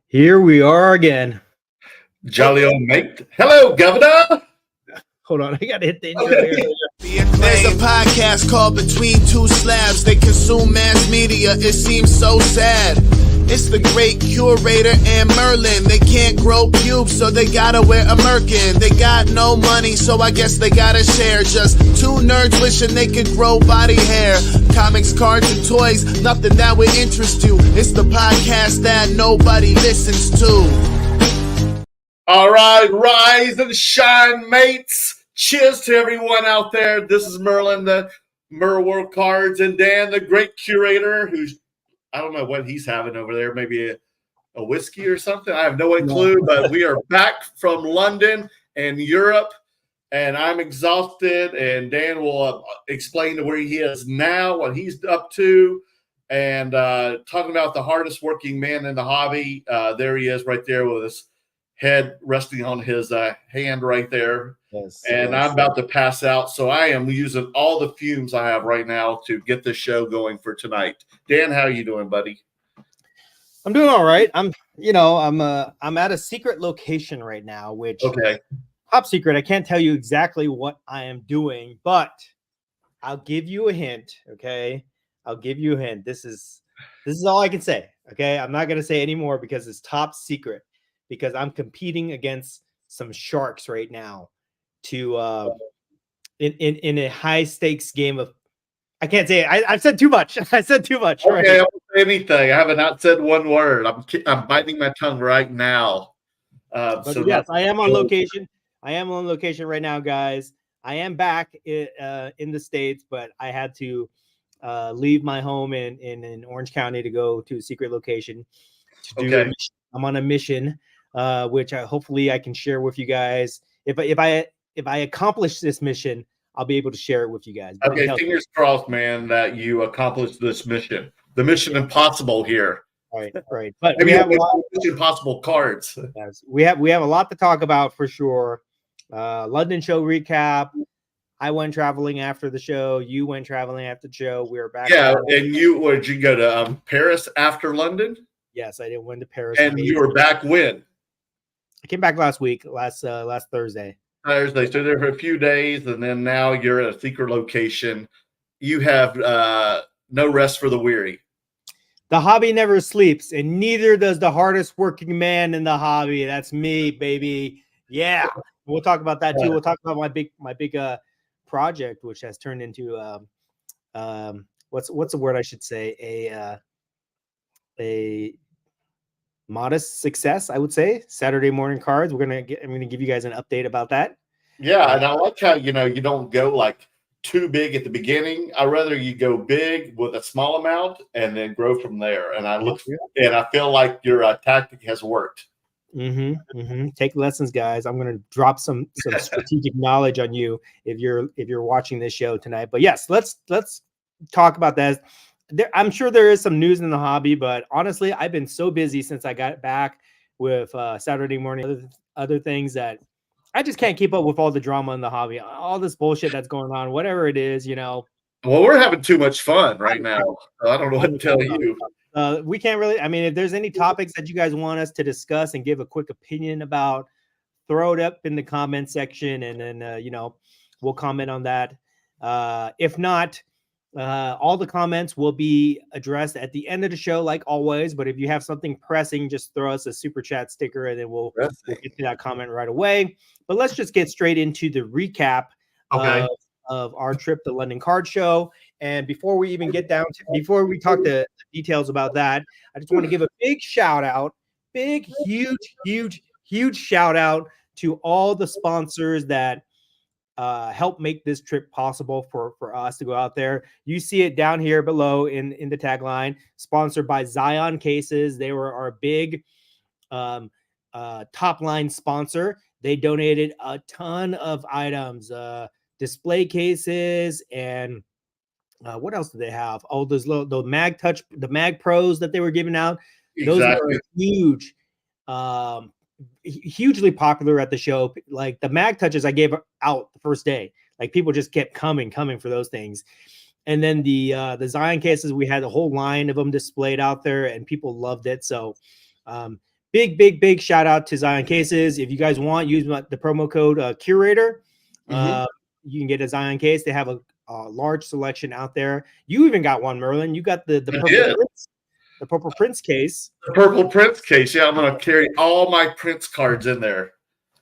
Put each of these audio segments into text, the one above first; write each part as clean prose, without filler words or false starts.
Here we are again. Jolly old mate. Hello, Governor. Hold on, I gotta hit the intro here. There's a podcast called Between Two Slabs. They consume mass media. It seems so sad. It's the Great Curator and Merlin. They can't grow pubes, so they gotta wear a merkin. They got no money, so I guess they gotta share. Just two nerds wishing they could grow body hair. Comics, cards, and toys, nothing that would interest you. It's the podcast that nobody listens to. All right, rise and shine, mates. Cheers to everyone out there. This is Merlin, the Merleworld cards, and Dan, the Great Curator, who's, I don't know what he's having over there, maybe a whiskey or something. I have no clue, but we are back from London and Europe, and I'm exhausted, and Dan will explain to where he is now, what he's up to, and talking about the hardest working man in the hobby. There he is right there with his head resting on his hand right there. Yes, and I'm about to pass out, so I am using all the fumes I have right now to get this show going for tonight. Dan, how are you doing, buddy? I'm doing all right. I'm at a secret location right now, which top secret. I can't tell you exactly what I am doing, but I'll give you a hint. Okay, I'll give you a hint. This is all I can say. Okay, I'm not gonna say any more because it's top secret. Because I'm competing against some sharks right now to in a high stakes game of, I can't say it. I've said too much. I said too much. Okay, right? I won't say anything. I have not said one word. I'm biting my tongue right now. So yes, I am on location. I am on location right now, guys. I am back in the States, but I had to leave my home in Orange County to go to a secret location to do a mission. I'm on a mission. Which hopefully I can share with you guys. If I accomplish this mission, I'll be able to share it with you guys. But okay, fingers crossed, man, that you accomplish this mission. The mission impossible here. Right. But maybe we have Mission Impossible cards. Yes, we have a lot to talk about for sure. London show recap. I went traveling after the show. You went traveling after the show. We were back. Yeah, and did you go to Paris after London? Yes, I went to Paris. And you were back when? I came back last week, last Thursday. Thursday. So there for a few days, and then now you're at a secret location. You have no rest for the weary. The hobby never sleeps, and neither does the hardest working man in the hobby. That's me, baby. Yeah, we'll talk about that too. We'll talk about my big project, which has turned into what's the word I should say, a modest success, I would say. Saturday morning cards. I'm gonna give you guys an update about that. Yeah, and I like how you don't go like too big at the beginning. I'd rather you go big with a small amount and then grow from there. And I feel like your tactic has worked. Take lessons, guys. I'm gonna drop some strategic knowledge on you if you're watching this show tonight. But yes, let's talk about that. I'm sure there is some news in the hobby, but honestly, I've been so busy since I got back with Saturday morning, other things that I just can't keep up with all the drama in the hobby, all this bullshit that's going on, whatever it is, Well, we're having too much fun right now. So I don't know what to tell you. We can't really. I mean, if there's any topics that you guys want us to discuss and give a quick opinion about, throw it up in the comment section, and then we'll comment on that. If not, all the comments will be addressed at the end of the show, like always. But if you have something pressing, just throw us a super chat sticker, and then we'll get to that comment right away. But let's just get straight into the recap of our trip to London Card Show. And before we even get before we talk the details about that, I just want to give a big shout out, huge shout out to all the sponsors that help make this trip possible for us to go out there. You see it down here below in the tagline, sponsored by Zion Cases. They were our big top line sponsor. They donated a ton of items, display cases, and what else do they have? Oh, those the Mag Touch, the Mag Pros that they were giving out. Those were huge. Hugely popular at the show. Like the Mag Touches I gave out the first day. Like people just kept coming for those things. And then the Zion cases, we had a whole line of them displayed out there and people loved it. So big shout out to Zion Cases. If you guys want, use the promo code Curator. You can get a Zion case. They have a large selection out there. You even got one, Merlin. You got the Purple Prince case. The Purple Prince case. Yeah, I'm gonna carry all my Prince cards in there.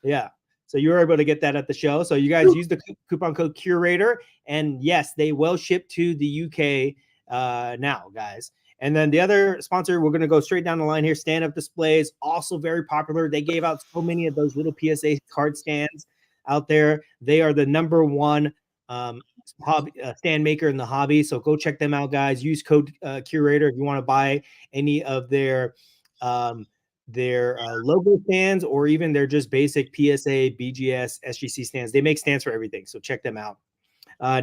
Yeah. So you were able to get that at the show. So you guys use the coupon code Curator, and yes, they will ship to the UK now, guys. And then the other sponsor, we're going to go straight down the line here. Stand Up Displays, also very popular. They gave out so many of those little PSA card stands out there. They are the number 1 stand maker in the hobby. So go check them out, guys. Use code Curator if you want to buy any of their logo stands, or even their just basic PSA, BGS, SGC stands. They make stands for everything. So check them out.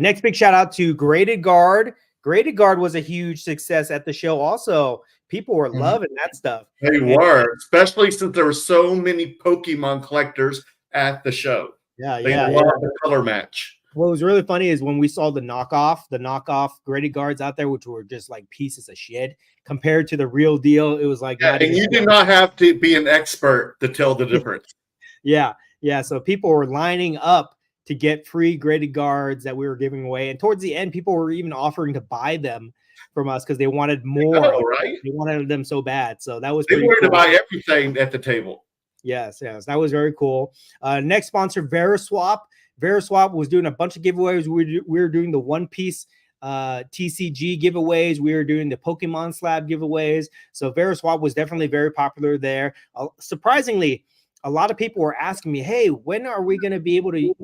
Next big shout out to Graded Guard. Graded Guard was a huge success at the show. Also, people were loving that stuff. They were, especially since there were so many Pokemon collectors at the show. They loved the color match. What was really funny is when we saw the knockoff Graded Guards out there, which were just like pieces of shit compared to the real deal. It was like, and you did not have to be an expert to tell the difference. Yeah. So people were lining up to get free Graded Guards that we were giving away. And towards the end, people were even offering to buy them from us because they wanted more. Right? They wanted them so bad. So that was they wanted cool. to buy everything at the table. Yes. That was very cool. Next sponsor, Veriswap. Veriswap was doing a bunch of giveaways. We were doing the One Piece TCG giveaways. We were doing the Pokemon Slab giveaways. So Veriswap was definitely very popular there. Surprisingly, a lot of people were asking me, hey, when are we going to be able to,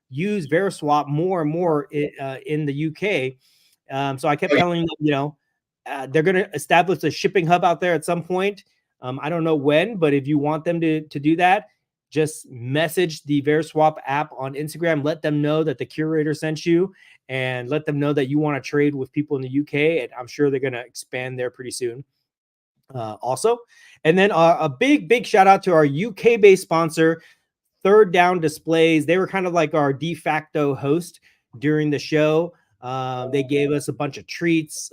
use Veriswap more and more in the UK? So I kept telling them, they're going to establish a shipping hub out there at some point. I don't know when, but if you want them to do that, just message the Veriswap app on Instagram. Let them know that the Curator sent you, and let them know that you want to trade with people in the UK. And I'm sure they're going to expand there pretty soon. Also, and then a big shout out to our UK based sponsor, Third Down Displays. They were kind of like our de facto host during the show. They gave us a bunch of treats,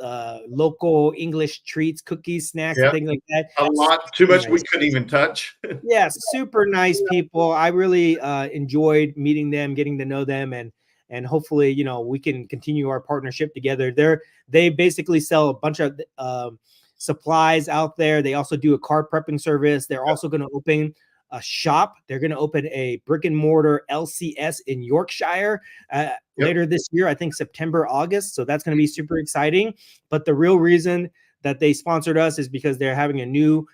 local English treats, cookies, snacks, and things like that. A lot, too much we couldn't even touch. Yeah, super nice people. I really enjoyed meeting them, getting to know them, and hopefully, we can continue our partnership together. They basically sell a bunch of supplies out there. They also do a card prepping service. They're also going to open a shop. They're going to open a brick and mortar LCS in Yorkshire later this year, I think September, August. So that's going to be super exciting. But the real reason that they sponsored us is because they're having a new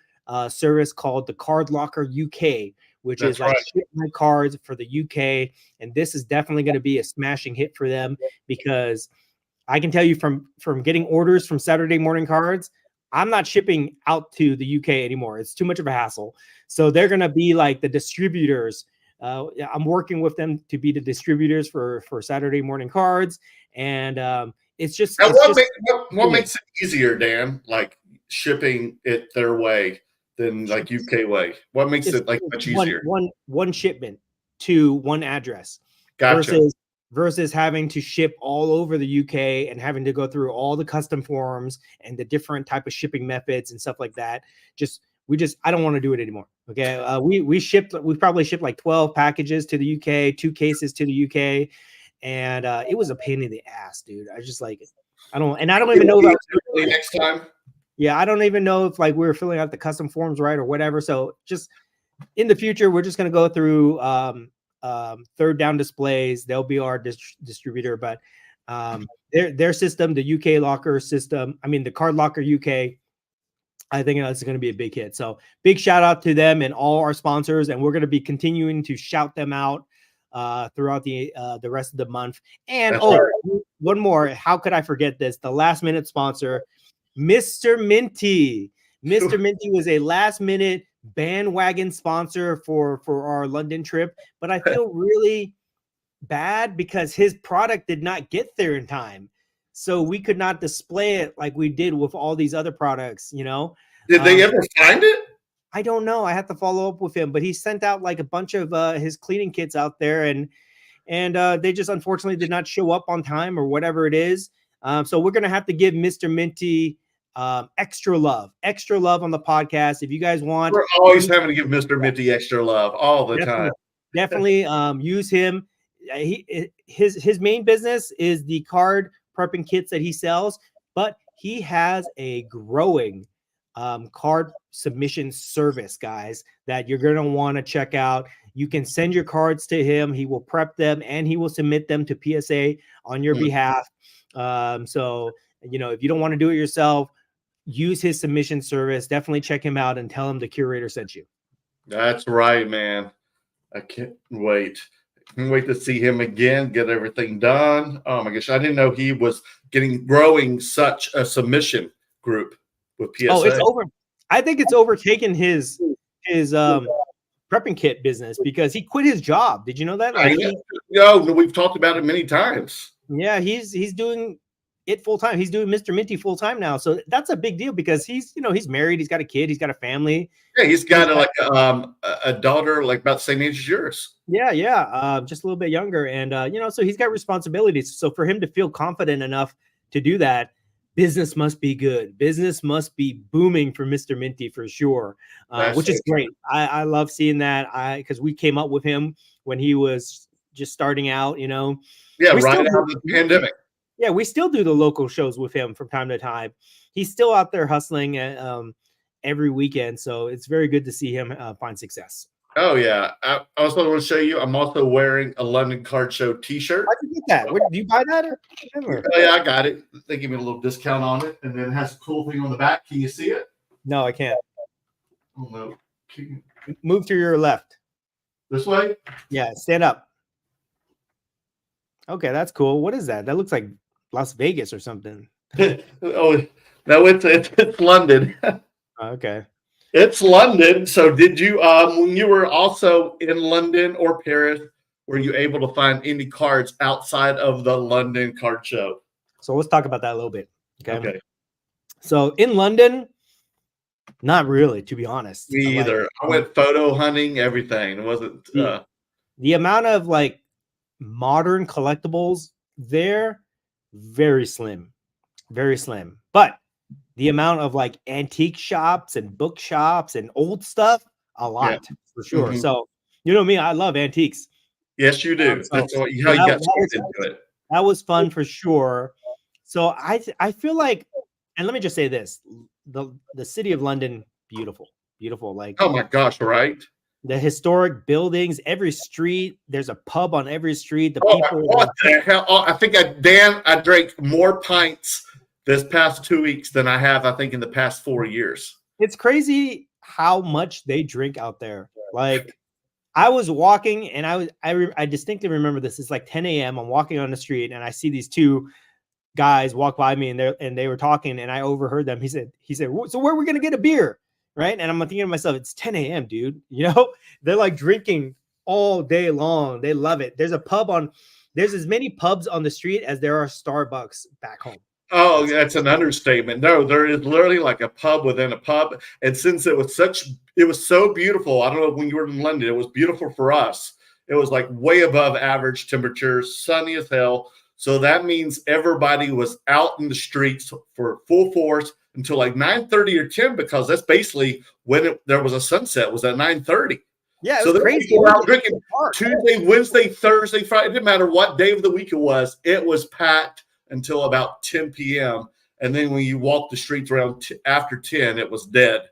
service called the Card Locker UK, which is like ship my cards for the UK. And this is definitely going to be a smashing hit for them, because I can tell you from getting orders from Saturday Morning Cards, I'm not shipping out to the UK anymore. It's too much of a hassle. So they're going to be like the distributors. I'm working with them to be the distributors for Saturday Morning Cards. And it's just... What makes it easier, Dan? Like shipping it their way than like UK way? What makes it like much easier? One shipment to one address. Gotcha. Versus having to ship all over the UK and having to go through all the custom forms and the different type of shipping methods and stuff like that. I don't want to do it anymore. Okay. We probably shipped like 12 packages to the UK, 2 cases to the UK. And it was a pain in the ass, dude. I just like, I don't even know about next time. Yeah. I don't even know if like we were filling out the custom forms right or whatever. So just in the future, we're just going to go through, Third Down Displays. They'll be our distributor, but their system, the UK locker system, the Card Locker UK, I think that's going to be a big hit. So big shout out to them and all our sponsors, and we're going to be continuing to shout them out throughout the rest of the month. And one more, how could I forget this? The last minute sponsor, Mr. Minty. Mr. Minty was a last minute bandwagon sponsor for our London trip, but I feel really bad because his product did not get there in time, so we could not display it like we did with all these other products. Did they ever find it? I don't know. I have to follow up with him, but he sent out like a bunch of his cleaning kits out there, and they just unfortunately did not show up on time or whatever it is. So we're gonna have to give Mr. Minty extra love on the podcast. If you guys want, we're always having to give Mr. Minty extra love all the time. Definitely use him. His main business is the card prepping kits that he sells, but he has a growing card submission service, guys, that you're going to want to check out. You can send your cards to him. He will prep them and he will submit them to PSA on your behalf. So, if you don't want to do it yourself, use his submission service. Definitely check him out and tell him the curator sent you. That's right, man. I can't wait. Can't wait to see him again, get everything done. Oh my gosh, I didn't know he was growing such a submission group with PSA. Oh, it's over. I think it's overtaken his prepping kit business because he quit his job. Did you know that? We've talked about it many times. Yeah, he's doing it full time. He's doing Mr. Minty full time now. So that's a big deal because he's married, he's got a kid, he's got a family. Yeah, he's got a daughter like about the same age as yours. Yeah, just a little bit younger, and so he's got responsibilities. So for him to feel confident enough to do that, business must be good. Business must be booming for Mr. Minty for sure, which is great. I love seeing that. Because we came up with him when he was just starting out. Yeah, right out of the pandemic. Yeah, we still do the local shows with him from time to time. He's still out there hustling every weekend, so it's very good to see him find success. Oh yeah, I also want to show you. I'm also wearing a London Card Show T-shirt. How'd you get that? Did you buy that? Oh yeah, I got it. They give me a little discount on it, and then it has a cool thing on the back. Can you see it? No, I can't. Oh no. Move to your left. This way? Yeah, stand up. Okay, that's cool. What is that? That looks like Las Vegas or something. Oh no, it's London. Okay. It's London. So did you when you were also in London or Paris, were you able to find any cards outside of the London Card Show? So let's talk about that a little bit. Okay. So in London, not really, to be honest. Me either. I went photo hunting, everything. It wasn't the amount of modern collectibles there, very slim. But the amount of antique shops and bookshops and old stuff, a lot for sure. Mm-hmm. So you know me, I love antiques. Yes, you do. That's how you got started into it. That was fun for sure. So I feel like, and let me just say this: the city of London, beautiful. Oh my gosh, right? The historic buildings, every street. There's a pub on every street. People. What the hell? Oh, I think I drank more pints this past 2 weeks than I have, I think, in the past 4 years. It's crazy how much they drink out there. I was walking and I distinctly remember this. It's 10 a.m. I'm walking on the street and I see these two guys walk by me and they were talking and I overheard them. He said, so where are we going to get a beer? Right. And I'm thinking to myself, it's 10 a.m., dude. They're drinking all day long. They love it. There's as many pubs on the street as there are Starbucks back home. Oh, that's an understatement. No, there is literally a pub within a pub. And since it was so beautiful, I don't know when you were in London, it was beautiful for us. It was way above average temperatures, sunny as hell. So that means everybody was out in the streets for full force until 9:30 or 10, because that's basically when there was a sunset, was at 9:30. Yeah, so crazy. People were out drinking Tuesday, Wednesday, Thursday, Friday. It didn't matter what day of the week it was packed until about 10 p.m. And then when you walk the streets around after 10, it was dead.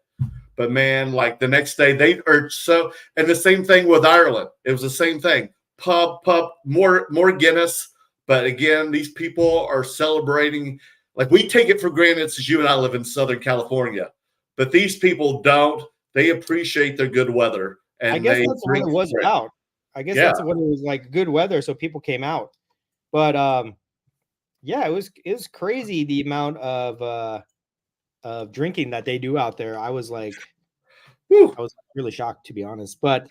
But man, the next day and the same thing with Ireland. It was the same thing. Pub, more Guinness. But again, these people are celebrating. We take it for granted since you and I live in Southern California. But these people don't. They appreciate their good weather. And I guess that's what it was about. I guess that's what it was good weather. So people came out. But yeah, it was crazy the amount of drinking that they do out there. I was I was really shocked, to be honest. But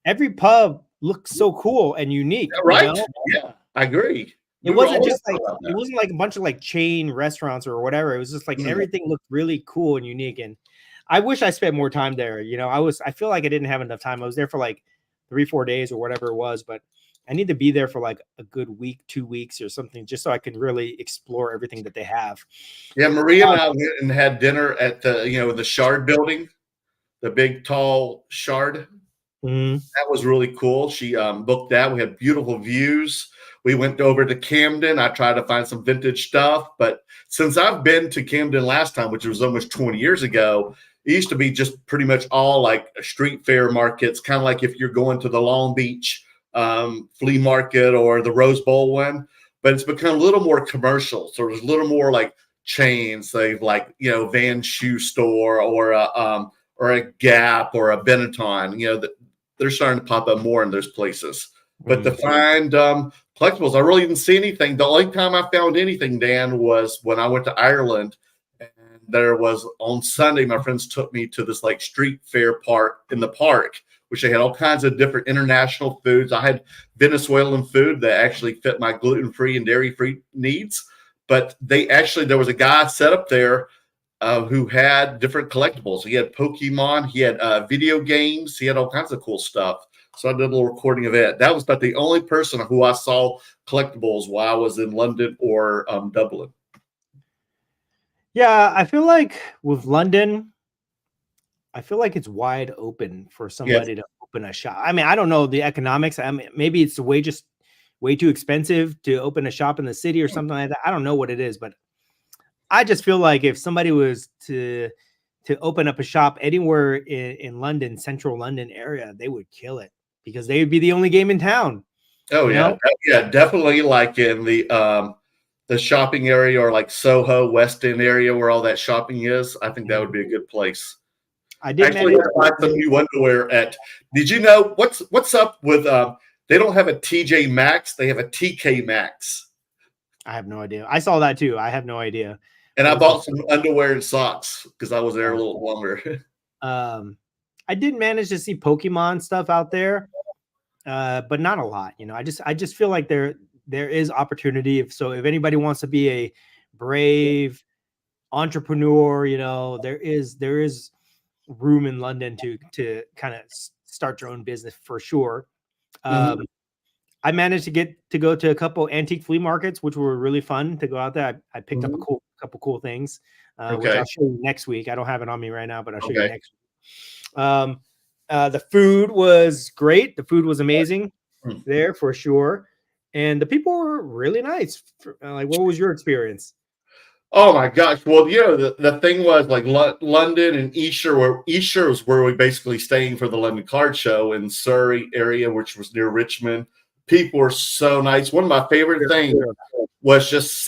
every pub looks so cool and unique, right? Yeah, I agree. It wasn't just it wasn't a bunch of chain restaurants or whatever. It was just everything looked really cool and unique. And I wish I spent more time there. I feel like I didn't have enough time. I was there for 3-4 days or whatever it was, but I need to be there for like a good week, 2 weeks or something, just so I can really explore everything that they have. Yeah, Maria and I went and had dinner at the Shard building, the big tall Shard. Mm-hmm. That was really cool. She booked that. We had beautiful views. We went over to Camden. I tried to find some vintage stuff, but since I've been to Camden last time, which was almost 20 years ago, it used to be just pretty much all like street fair markets, kind of like if you're going to the Long Beach flea market or the Rose Bowl one, but it's become a little more commercial. So there's a little more like chains, like Van Shoe Store or a Gap or a Benetton. They're starting to pop up more in those places. But to find collectibles, I really didn't see anything. The only time I found anything, Dan, was when I went to Ireland. And there was on Sunday, my friends took me to this like street fair park in the park, which they had all kinds of different international foods. I had Venezuelan food that actually fit my gluten-free and dairy-free needs. But there was a guy set up there who had different collectibles. He had Pokemon, he had video games, he had all kinds of cool stuff. So I did a little recording of it. That was about the only person who I saw collectibles while I was in London or Dublin. Yeah, I feel like with London, I feel like it's wide open for somebody to open a shop. I mean, I don't know the economics. I mean, maybe it's way too expensive to open a shop in the city or something like that. I don't know what it is, but I just feel like if somebody was to open up a shop anywhere in London, central London area, they would kill it because they would be the only game in town. Oh yeah, yeah, definitely. Like in the shopping area or like Soho, West End area where all that shopping is, I think that would be a good place. I did actually buy some new underwear at. Did you know what's up with? They don't have a TJ Maxx; they have a TK Maxx. I have no idea. I saw that too. I have no idea. And I bought some underwear and socks because I was there a little longer. I did manage to see Pokemon stuff out there, but not a lot. I just feel like there is opportunity. If anybody wants to be a brave entrepreneur, there is room in London to kind of start your own business for sure. I managed to go to a couple antique flea markets, which were really fun to go out there. I picked up a couple cool things, which I'll show you next week. I don't have it on me right now, but I'll show you next week. The food was great. The food was amazing there for sure. And the people were really nice. Like, what was your experience? Oh my gosh. Well, the thing was like London and Esher was where we basically staying for the London Card Show in Surrey area, which was near Richmond. People were so nice. One of my favorite things was just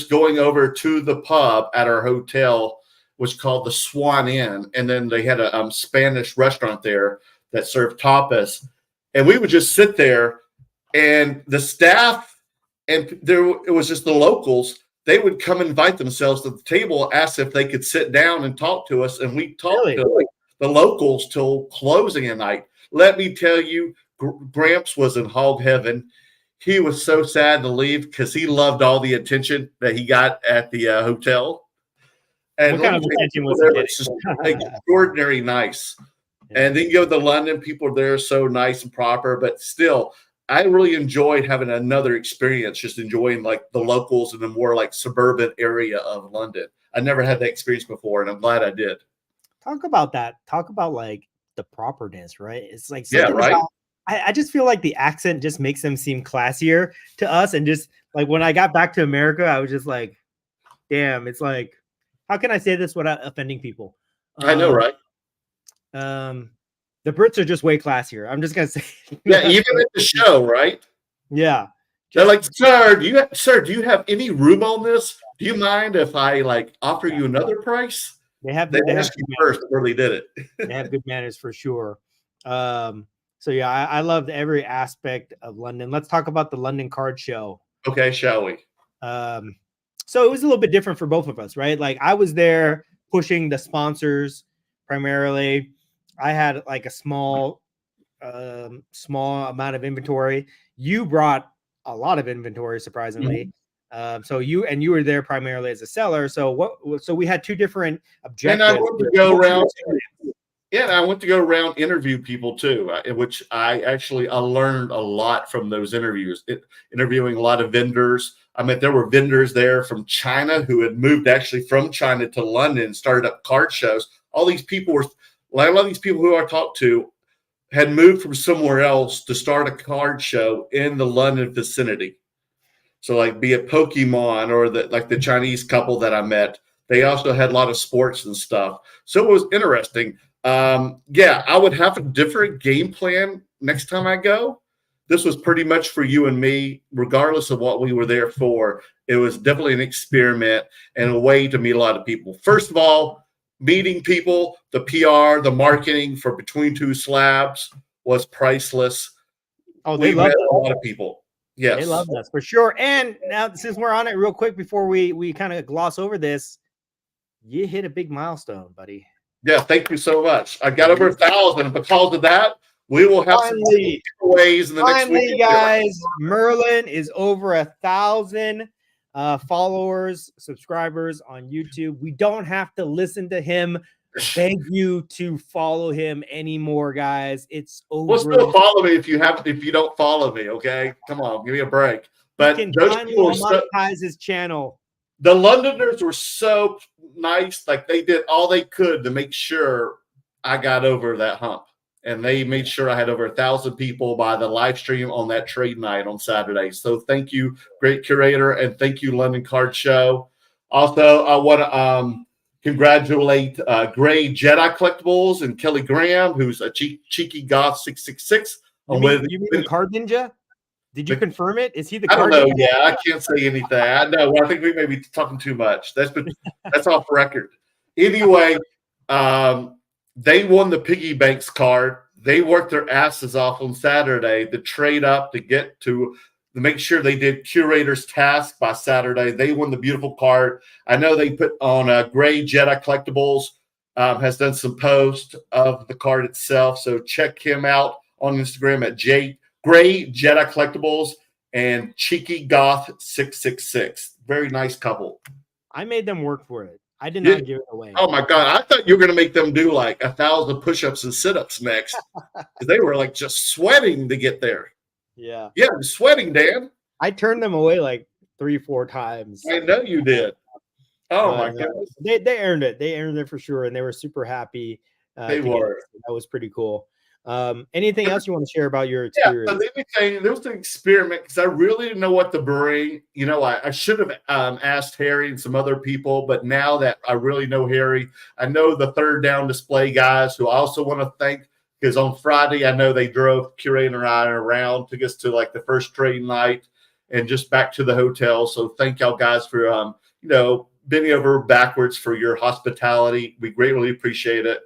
going over to the pub at our hotel, which called the Swan Inn. And then they had a Spanish restaurant there that served tapas. And we would just sit there and the staff and it was just the locals. They would come invite themselves to the table, ask if they could sit down and talk to us. And we talked to the locals till closing at night. Let me tell you, Gramps was in hog heaven. He was so sad to leave because he loved all the attention that he got at the hotel. And what kind of attention was it? Just extraordinary nice. Yeah. And then you go to London, people are there so nice and proper, but still, I really enjoyed having another experience, just enjoying like the locals in the more like suburban area of London. I never had that experience before, and I'm glad I did. Talk about that. Talk about like the properness, right? It's like right. I just feel like the accent just makes them seem classier to us. And just like when I got back to America, I was just like, damn, it's like, how can I say this without offending people? I know, right? The Brits are just way classier. I'm just going to say. Yeah, even at the show, right? Yeah. They're like, sir, do you have any room on this? Do you mind if I like offer you another price? They ask you first before they did it. They have good manners for sure. So yeah, I loved every aspect of London. Let's talk about the London Card Show. Okay, shall we? So it was a little bit different for both of us, right? Like I was there pushing the sponsors primarily. I had like a small amount of inventory. You brought a lot of inventory, surprisingly. So you were there primarily as a seller. So we had two different objectives. And I wanted to go around. Yeah, and I went to go around interview people too, which I learned a lot from those interviews. Interviewing a lot of vendors. I mean, there were vendors there from China who had moved actually from China to London and started up card shows. All these people were, a lot of these people who I talked to had moved from somewhere else to start a card show in the London vicinity. So, like, be it Pokemon or the Chinese couple that I met, they also had a lot of sports and stuff. So it was interesting. Yeah, I would have a different game plan next time I go. This was pretty much for you and me, regardless of what we were there for. It was definitely an experiment and a way to meet a lot of people. First of all, meeting people, the PR, the marketing for Between Two Slabs was priceless. Oh, they met met a lot of people. Yes. They love us for sure. And now, since we're on it real quick, before we kind of gloss over this, you hit a big milestone, buddy. Yeah, thank you so much. I got over 1,000, and because of that, we will have some giveaways in the next week. Guys, Merlin is over 1,000 followers, subscribers on YouTube. We don't have to listen to him beg you to follow him anymore, guys. It's over. Well, still follow me if you don't follow me. Okay, come on, give me a break. But those people monetize his channel. The Londoners were so nice. Like, they did all they could to make sure I got over that hump. And they made sure I had over 1,000 people by the live stream on that trade night on Saturday. So thank you, Great Curator, and thank you, London Card Show. Also, I want to congratulate Gray Jedi Collectibles and Kelly Graham, who's a cheeky goth 666. You mean the Card Ninja? Did you confirm it? Is he the card? I don't know. Yeah, I can't say anything. I know. I think we may be talking too much. That's off record. Anyway, they won the Piggy Banx card. They worked their asses off on Saturday to trade up to make sure they did Curator's task by Saturday. They won the beautiful card. I know they put on Gray Jedi Collectibles, has done some posts of the card itself. So check him out on Instagram at Gray Jedi Collectibles and Cheeky Goth 666. Very nice couple. I made them work for it. I did not give it away. Oh my God. I thought you were going to make them do like 1,000 push-ups and sit-ups next. They were like just sweating to get there. Yeah. Yeah, I'm sweating, Dan. I turned them away like 3-4 times. I know you did. Oh my goodness. They earned it. They earned it for sure. And they were super happy. They were. That was pretty cool. Anything else you want to share about your experience? Yeah, there was an experiment because I really didn't know what to bring. You know, I should have asked Harry and some other people, but now that I really know Harry, I know the third down display guys, who I also want to thank, because on Friday I know they drove Curator and I around, took us to like the first trade night and just back to the hotel. So thank y'all guys for bending over backwards for your hospitality. We greatly appreciate it.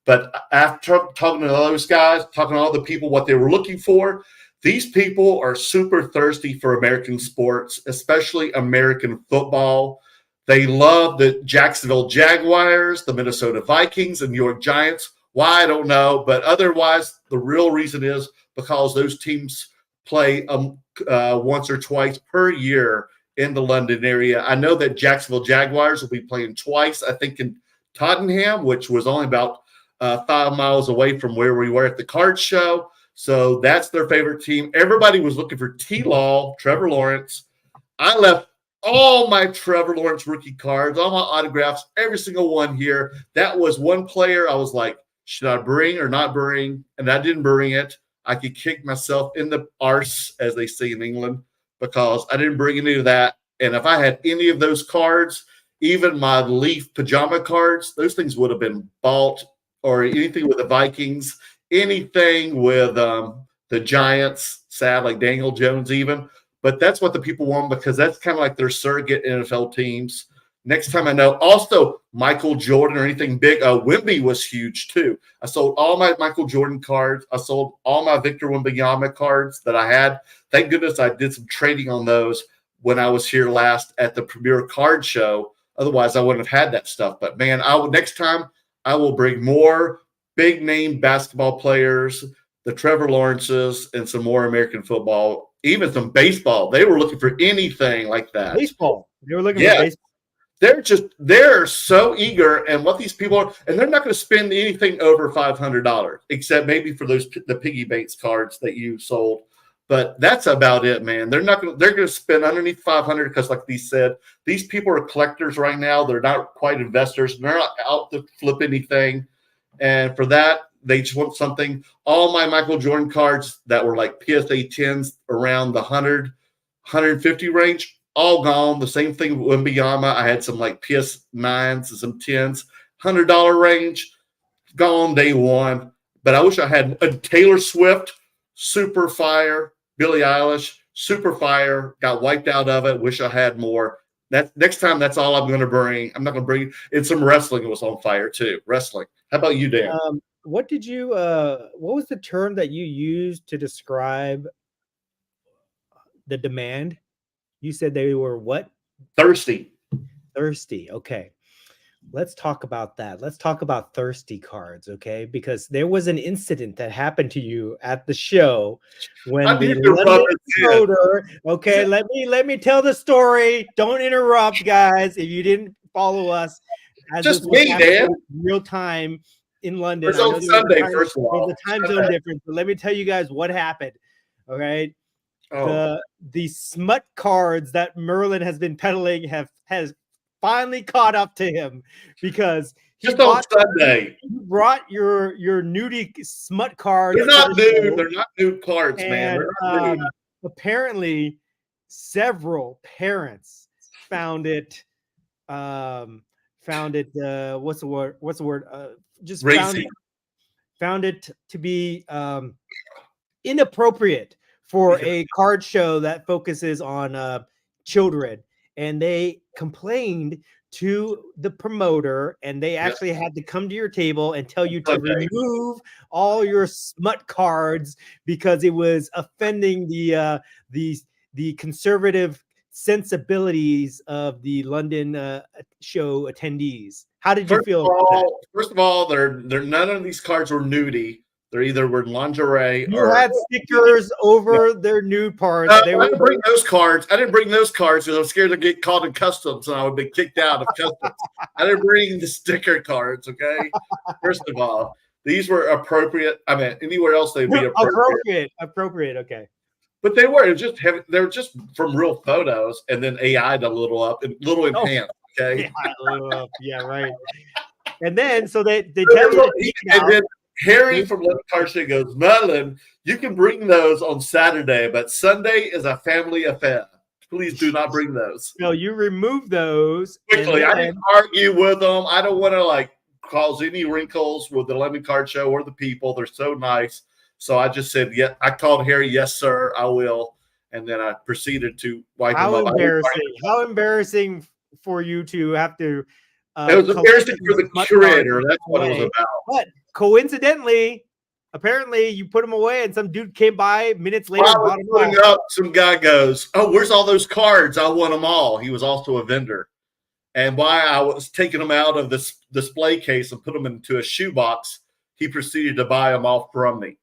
But after talking to those guys, talking to all the people, what they were looking for, these people are super thirsty for American sports, especially American football. They love the Jacksonville Jaguars, the Minnesota Vikings, and New York Giants. Why, I don't know. But otherwise, the real reason is because those teams play once or twice per year in the London area. I know that Jacksonville Jaguars will be playing twice, I think, in Tottenham, which was only about 5 miles away from where we were at the card show. So that's their favorite team. Everybody was looking for T-Law, Trevor Lawrence. I left all my Trevor Lawrence rookie cards, all my autographs, every single one here. That was one player I was like, should I bring or not bring? And I didn't bring it. I could kick myself in the arse, as they say in England, because I didn't bring any of that. And if I had any of those cards, even my Leaf pajama cards, those things would have been bought. Or anything with the Vikings, anything with the Giants, sad, like Daniel Jones even. But that's what the people want, because that's kind of like their surrogate NFL teams. Next time I know. Also, Michael Jordan or anything big. Wemby was huge too. I sold all my Michael Jordan cards. I sold all my Victor Wembanyama cards that I had. Thank goodness I did some trading on those when I was here last at the Premier Card Show. Otherwise, I wouldn't have had that stuff. But man, next time I will bring more big-name basketball players, the Trevor Lawrences, and some more American football, even some baseball. They were looking for anything like that. Baseball. They were looking for baseball. they're so eager, and what these people are, and they're not going to spend anything over $500, except maybe for the Piggy Banx cards that you sold. But that's about it, man. They're going to spend underneath 500 because, like these said, these people are collectors right now. They're not quite investors. They're not out to flip anything. And for that, they just want something. All my Michael Jordan cards that were like PSA 10s around the 100, 150 range, all gone. The same thing with Wembanyama. I had some like PS 9s and some 10s, $100 range, gone day one. But I wish I had a Taylor Swift, super fire. Billie Eilish, super fire, got wiped out of it. Wish I had more. That next time, that's all I'm going to bring. I'm not going to bring. And some wrestling was on fire too. Wrestling. How about you, Dan? What did you? What was the term that you used to describe the demand? You said they were what? Thirsty. Thirsty. Okay. Let's talk about that. Let's talk about thirsty cards, okay? Because there was an incident that happened to you at the show when the London promoter. Okay, let me tell the story. Don't interrupt, guys. If you didn't follow us, just me, Dan. Real time in London. It's on Sunday, first of all. There's a time zone difference, but let me tell you guys what happened. All right. The smut cards that Merlin has been peddling has finally caught up to him because just on Sunday you brought your nudie smut cards. They're not nude. They're not nude cards, man. Apparently, several parents found it. What's the word? Just found it to be inappropriate for a card show that focuses on children. And they complained to the promoter, and they actually had to come to your table and tell you to remove all your smut cards because it was offending the conservative sensibilities of the London show attendees. How did you feel about that? First of all, they're none of these cards were nudie. They're either were lingerie. You had stickers over their nude parts. I didn't bring those cards. I didn't bring those cards because I was scared to get caught in customs and I would be kicked out of customs. I didn't bring the sticker cards. Okay, first of all, these were appropriate. I mean, anywhere else they'd be appropriate. Appropriate. Okay, but they were they're just from real photos and then AI'd a little up and little enhanced. Okay, yeah, right. And then so they tell you. Harry from London Card Show goes, Merlin, you can bring those on Saturday, but Sunday is a family affair. Please do not bring those. No, you remove those. Quickly, I didn't argue with them. I don't want to cause any wrinkles with the London Card Show or the people. They're so nice. So I just said, yeah, I called Harry, yes, sir, I will. And then I proceeded to wipe him up. How embarrassing for you to have to. It was embarrassing for the curator. That's what it was about. But coincidentally, apparently you put them away and some dude came by minutes later. Putting up, some guy goes, oh, where's all those cards? I want them all. He was also a vendor. And while I was taking them out of this display case and put them into a shoebox, he proceeded to buy them all from me.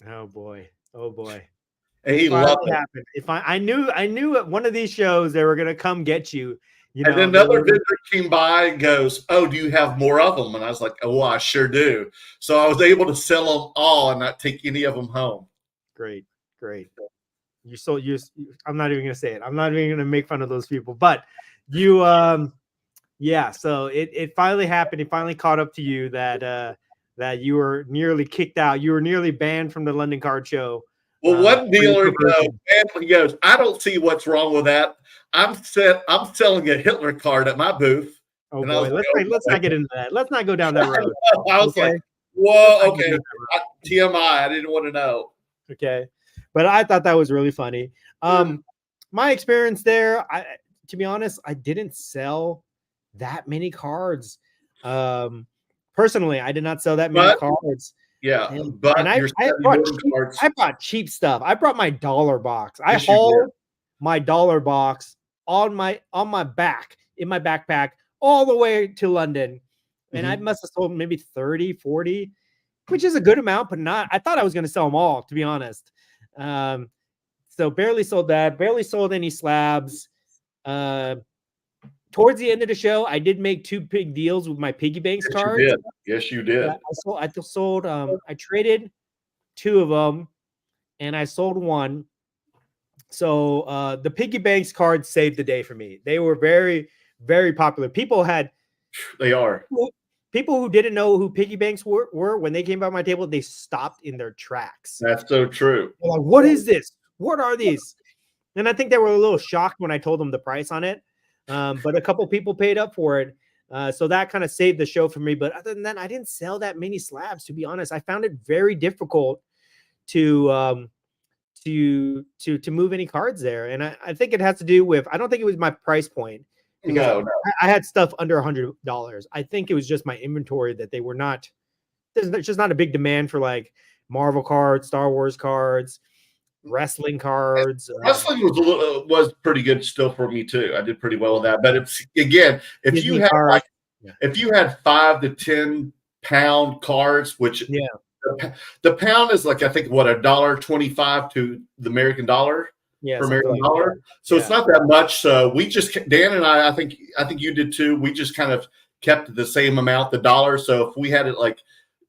Oh boy. And he loved it. If I knew at one of these shows they were gonna come get you. And then another vendor came by and goes, oh, do you have more of them? And I was like, oh, I sure do. So I was able to sell them all and not take any of them home. Great. I'm not even going to say it. I'm not even going to make fun of those people. But you, so it finally happened. It finally caught up to you that you were nearly kicked out. You were nearly banned from the London Card Show. Well, one dealer goes, I don't see what's wrong with that. I'm selling a Hitler card at my booth. Oh boy, let's not get into that. Let's not go down that road. I was like, whoa, okay. TMI, I didn't want to know. Okay. But I thought that was really funny. My experience there, to be honest, I didn't sell that many cards. Personally, I did not sell that many cards. Yeah, I brought cheap stuff. I brought my dollar box. I hauled my dollar box on my back in my backpack all the way to London. And I must have sold maybe 30, 40, which is a good amount, but not. I thought I was going to sell them all, to be honest. So barely sold that. Barely sold any slabs. towards the end of the show, I did make 2 big deals with my Piggy Banx cards. You did. Yes, you did. I traded 2 of them, and I sold 1. So the Piggy Banx cards saved the day for me. They were very, very popular. They are. People who didn't know who Piggy Banx were when they came by my table, they stopped in their tracks. That's so true. They're like, what is this? What are these? And I think they were a little shocked when I told them the price on it. But a couple people paid up for it. So that kind of saved the show for me. But other than that, I didn't sell that many slabs, to be honest. I found it very difficult to move any cards there. And I think it has to do with, I don't think it was my price point. Because No. I had stuff under $100. I think it was just my inventory that they were not. There's just not a big demand for like Marvel cards, Star Wars cards, wrestling cards. Wrestling was pretty good still for me too. I did pretty well with that. But if you had if you had 5 to 10 pound cards, which the pound is like I think what $1.25 to the American dollar. Yeah, per American dollar. So it's not that much. So we just, Dan and I think you did too. We just kind of kept the same amount, the dollar. So if we had it like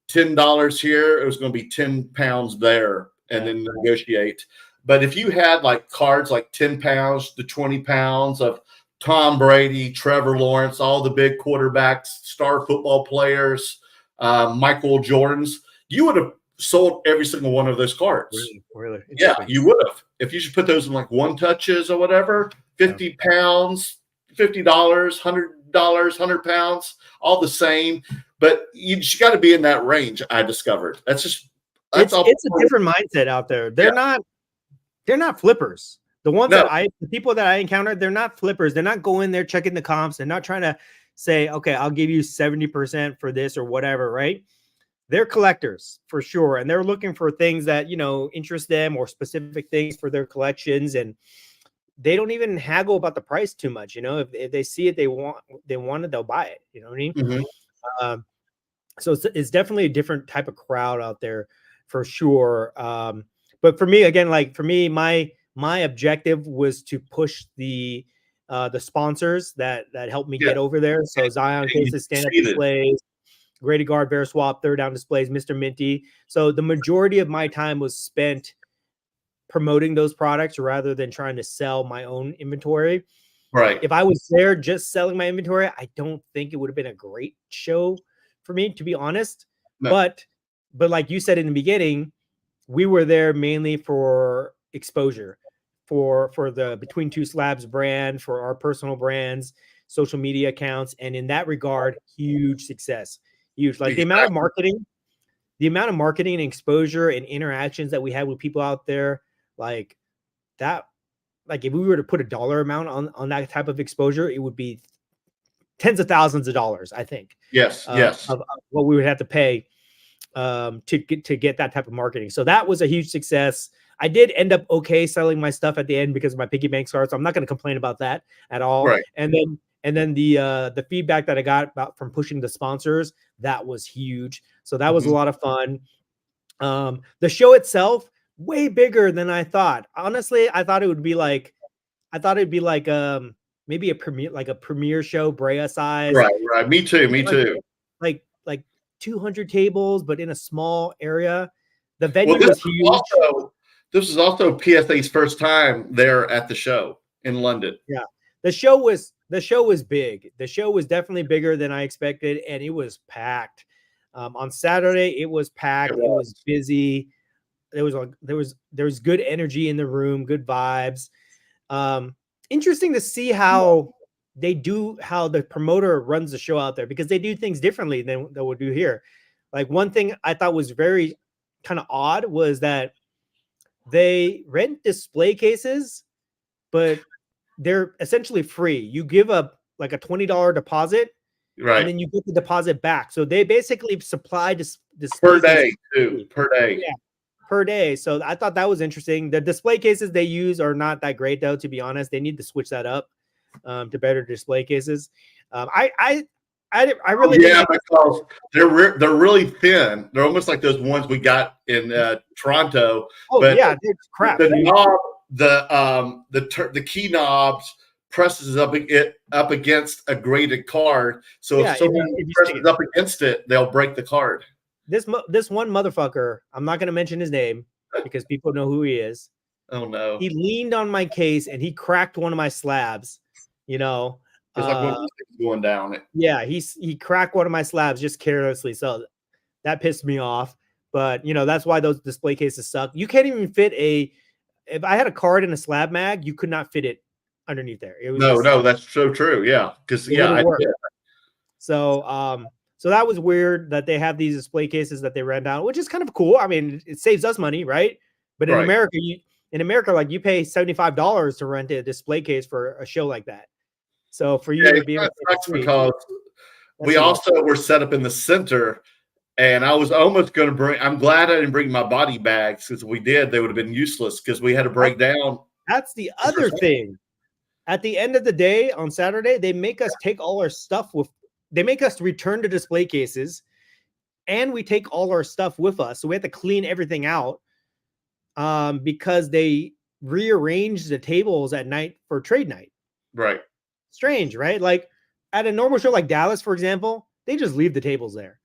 $10 here, it was going to be 10 pounds there and then negotiate. But if you had like cards like 10 pounds to 20 pounds of Tom Brady, Trevor Lawrence, all the big quarterbacks, star football players, Michael Jordans, you would have sold every single one of those cards. Really? Yeah, you would have. If you should put those in like 1 touches or whatever, 50 pounds, $50, $100, 100 pounds, all the same. But you just got to be in that range. I discovered it's a different mindset out there. They're not flippers. The people that I encountered, they're not flippers. They're not going there checking the comps. They're not trying to say, okay, I'll give you 70% for this or whatever, right? They're collectors for sure. And they're looking for things that, interest them or specific things for their collections. And they don't even haggle about the price too much. If they see it, they want it, they'll buy it. You know what I mean? Mm-hmm. So it's definitely a different type of crowd out there for sure. But for me, again, my objective was to push the sponsors that helped me get over there. So Zion cases, stand-up displays, Great Guard, Veriswap, third down displays, Mr. Minty. So the majority of my time was spent promoting those products rather than trying to sell my own inventory. Right. If I was there just selling my inventory, I don't think it would have been a great show for me, to be honest. No. But like you said in the beginning, we were there mainly for exposure, for the Between Two Slabs brand, for our personal brands, social media accounts, and in that regard, huge success. Huge. Like the amount of marketing and exposure and interactions that we had with people out there, like that, like if we were to put a dollar amount on that type of exposure, it would be tens of thousands of dollars, I think. Yes. Of what we would have to pay to get that type of marketing. So that was a huge success. I did end up okay selling my stuff at the end because of my Piggy Banx cards. So I'm not going to complain about that at all. Right. And then the feedback that I got from pushing the sponsors, that was huge. So that was a lot of fun. The show itself, way bigger than I thought. Honestly, I thought it'd be like maybe a premiere show, Brea size. Right. Me too. Like 200 tables, but in a small area. The venue was huge. This is also PSA's first time there at the show in London. Yeah. The show was big. The show was definitely bigger than I expected, and it was packed. On Saturday, it was packed. It was busy. There was good energy in the room, good vibes. Interesting to see how the promoter runs the show out there, because they do things differently than we'll do here. Like one thing I thought was very kind of odd was that they rent display cases, but they're essentially free. You give up like a $20 deposit, right, and then you get the deposit back. So they basically supply this per day too. Per day. Yeah, per day. So I thought that was interesting. The display cases they use are not that great, though, to be honest. They need to switch that up to better display cases. I really because they're really thin. They're almost like those ones we got in Toronto. Oh, but yeah, it's crap. The knob, the key knobs, presses up against a graded card. So Yeah, if someone if you stick presses it. up against it, they'll break the card. This one motherfucker, I'm not going to mention his name because people know who he is. Oh no! He leaned on my case and he cracked one of my slabs. You know, It's like one of those things going down. yeah, he cracked one of my slabs just carelessly. So that pissed me off. But that's why those display cases suck. You can't even fit if I had a card in a slab mag, you could not fit it underneath there. It was no, that's so true. Yeah, because I did. So that was weird that they have these display cases that they rent out, which is kind of cool. I mean, it saves us money, right? But in America, like you pay $75 to rent a display case for a show like that. So for you to be able to because we also were set up in the center, and I was almost going to bring. I'm glad I didn't bring my body bags because if we did, they would have been useless because we had to break down. That's the other thing. At the end of the day, on Saturday, they make us take all our stuff with. They make us return to display cases, and we take all our stuff with us. So we have to clean everything out because they rearranged the tables at night for trade night. Right. Strange, right? Like at a normal show like Dallas, for example, they just leave the tables there.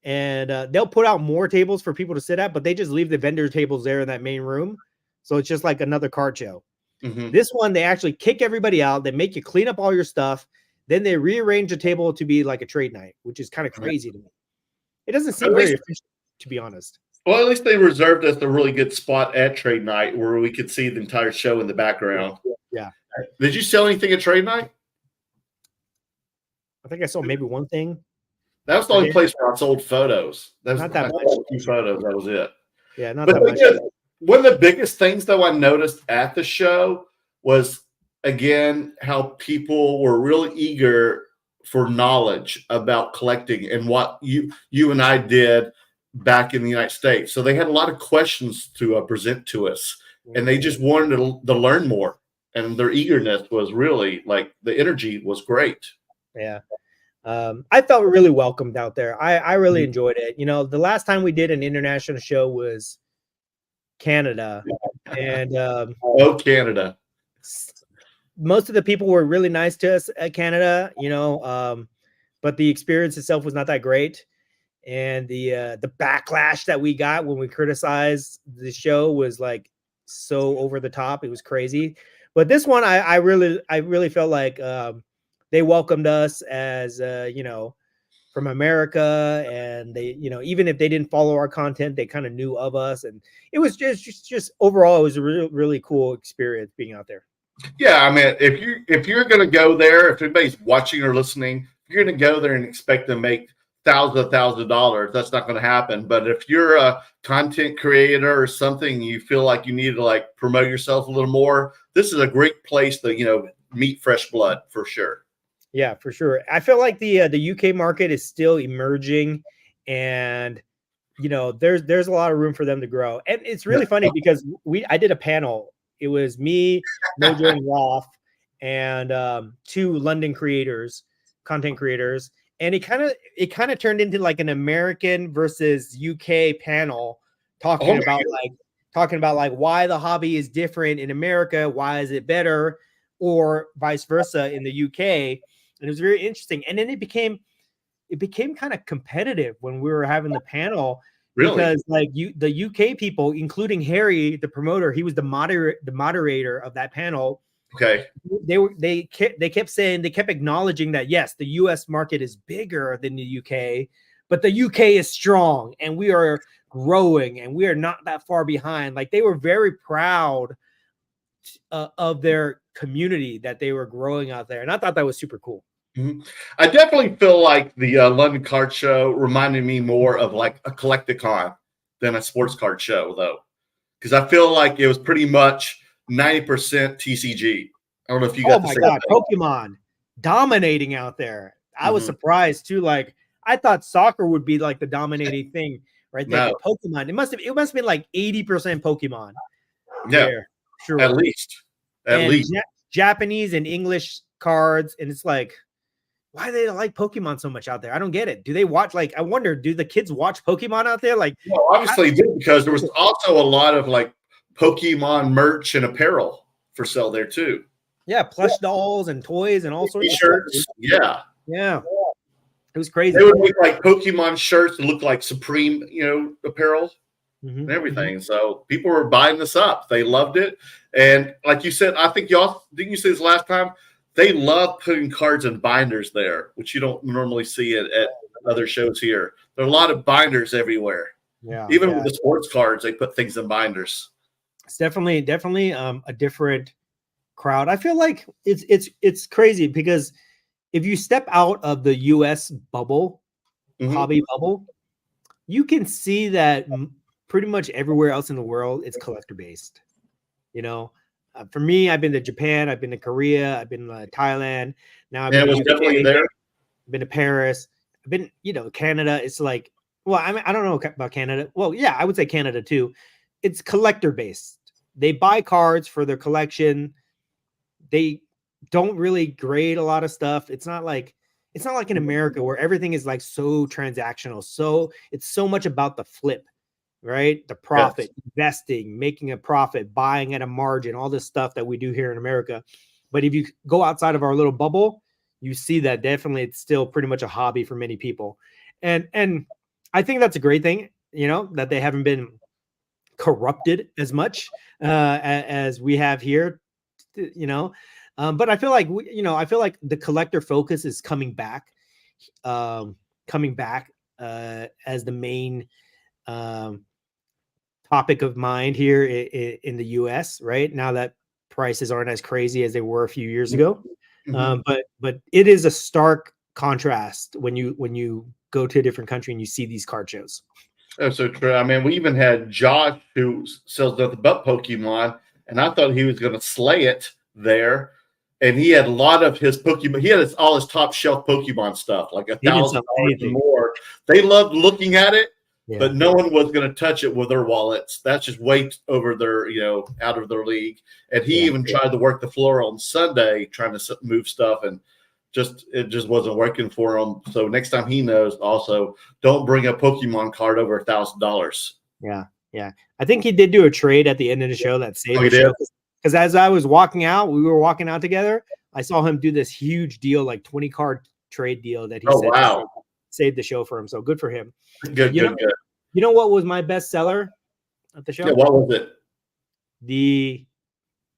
And they'll put out more tables for people to sit at, but they just leave the vendor tables there in that main room. So it's just like another card show. Mm-hmm. This one, they actually kick everybody out. They make you clean up all your stuff. Then they rearrange the table to be like a trade night, which is kind of crazy to me. It doesn't seem very efficient, to be honest. Well, at least they reserved us a really good spot at trade night where we could see the entire show in the background. Yeah. Did you sell anything at trade night? I think I saw maybe one thing. That was the only place where I sold photos. That was not that much. A few photos. That was it. Yeah, not that much. One of the biggest things, though, I noticed at the show was, again, how people were really eager for knowledge about collecting and what you and I did back in the United States. So they had a lot of questions to present to us, and they just wanted to learn more. And their eagerness was really like the energy was great. Yeah. I felt really welcomed out there. I really enjoyed it. The last time we did an international show was Canada. And Canada. Most of the people were really nice to us at Canada, but the experience itself was not that great. And the backlash that we got when we criticized the show was like so over the top. It was crazy. But this one, I really felt like they welcomed us as from America, and they even if they didn't follow our content, they kind of knew of us, and it was just overall it was a really cool experience being out there. Yeah, I mean, if you're going to go there, if anybody's watching or listening, you're going to go there and expect to make thousands of dollars. That's not going to happen. But if you're a content creator or something, you feel like you need to like promote yourself a little more, this is a great place to meet fresh blood for sure. Yeah, for sure. I feel like the UK market is still emerging, and there's a lot of room for them to grow. And it's really funny because I did a panel. It was me, Mojo and Roth, and 2 London content creators, and it kind of turned into like an American versus UK panel talking about why the hobby is different in America, why is it better, or vice versa in the UK. And it was very interesting. And then it became kind of competitive when we were having the panel. Really? Because like the UK people, including Harry, the promoter, he was the moderator of that panel. Okay. They kept acknowledging that yes, the US market is bigger than the UK, but the UK is strong and we are growing and we are not that far behind. Like they were very proud of their community that they were growing out there, and I thought that was super cool. Mm-hmm. I definitely feel like the London Card Show reminded me more of like a Collecticon than a sports card show, though, because I feel like it was pretty much 90% TCG. I don't know if you got. Oh my god, Pokemon dominating out there! I was surprised too. Like I thought soccer would be like the dominating thing right there. No. Pokemon, it must have been like 80% Pokemon. Yeah. There. Sure. At least. Japanese and English cards. And it's like, why do they like Pokemon so much out there? I don't get it. Do they watch, I wonder, do the kids watch Pokemon out there? Like, well, obviously they do, because there was also a lot of like Pokemon merch and apparel for sale there too. Yeah, plush dolls and toys and all sorts of stuff. T-shirts. Yeah. Yeah. It was crazy. They would make like Pokemon shirts that look like Supreme, apparel and Mhm, everything. So people were buying this up. They loved it. And like you said, I think didn't you say this last time? They love putting cards in binders there, which you don't normally see at other shows here. There are a lot of binders everywhere. Yeah. Even with the sports cards, they put things in binders. It's definitely a different crowd. I feel like it's crazy because if you step out of the US bubble, hobby bubble, you can see that pretty much everywhere else in the world it's collector based. For me, I've been to Japan, I've been to Korea, I've been to Thailand. Now I've been to definitely there. I've been to Paris. I've been, Canada. It's like, well, I don't know about Canada. Well, yeah, I would say Canada too. It's collector based. They buy cards for their collection. They don't really grade a lot of stuff. It's not like in America where everything is like so transactional. So it's so much about the flip, right? The profit, investing, making a profit, buying at a margin, all this stuff that we do here in America. But if you go outside of our little bubble, you see that definitely it's still pretty much a hobby for many people. And I think that's a great thing, that they haven't been corrupted as much as we have here, but I feel like the collector focus is coming back as the main topic of mind here in the US right now that prices aren't as crazy as they were a few years ago. But it is a stark contrast when you go to a different country and you see these card shows. That's so true. I mean, we even had Josh who sells nothing but Pokemon, and I thought he was going to slay it there. And he had a lot of his Pokemon. He had all his top shelf Pokemon stuff, like $1,000 and more. They loved looking at it, but no one was going to touch it with their wallets. That's just way over their, out of their league. And he even tried to work the floor on Sunday, trying to move stuff, and it just wasn't working for him. So next time he knows, also don't bring a Pokemon card over $1,000. Yeah. I think he did do a trade at the end of the show that saved the show. Because as I was walking out, we were walking out together. I saw him do this huge deal, like 20 card trade deal that he said saved the show for him. So good for him. Good. You know what was my best seller at the show? Yeah, what was it? The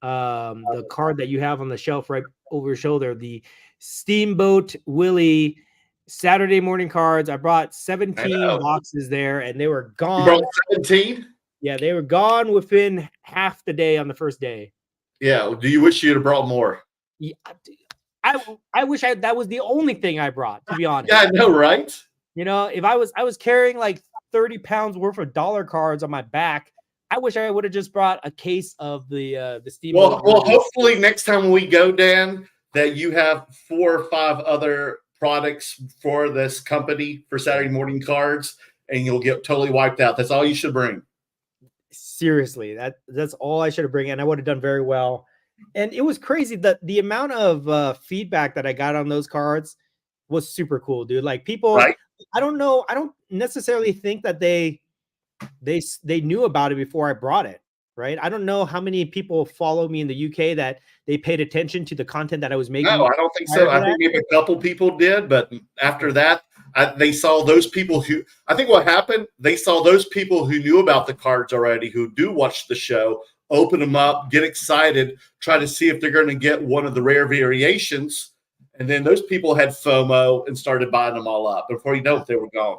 card that you have on the shelf right over your shoulder, the Steamboat Willie Saturday morning cards. I brought 17 boxes there and they were gone. You brought 17? Yeah, they were gone within half the day on the first day. Yeah. Do you wish you'd have brought more? Yeah, I wish that was the only thing I brought, to be honest. Yeah, I know, right? If I was carrying like 30 pounds worth of dollar cards on my back, I wish I would have just brought a case of the Steamboat. Well, hopefully next time we go, Dan, that you have 4 or 5 other products for this company for Saturday morning cards, and you'll get totally wiped out. That's all you should bring. Seriously, that's all I should have bring, and I would have done very well. And it was crazy that the amount of feedback that I got on those cards was super cool, dude. Like people, right? I don't know. I don't necessarily think that they knew about it before I brought it. Right. I don't know how many people follow me in the UK that they paid attention to the content that I was making. No, I don't think so. I think maybe a couple people did, but after that, they saw those people who, I think what happened, they saw those people who knew about the cards already, who do watch the show, open them up, get excited, try to see if they're going to get one of the rare variations. And then those people had FOMO and started buying them all up. Before you know it, they were gone.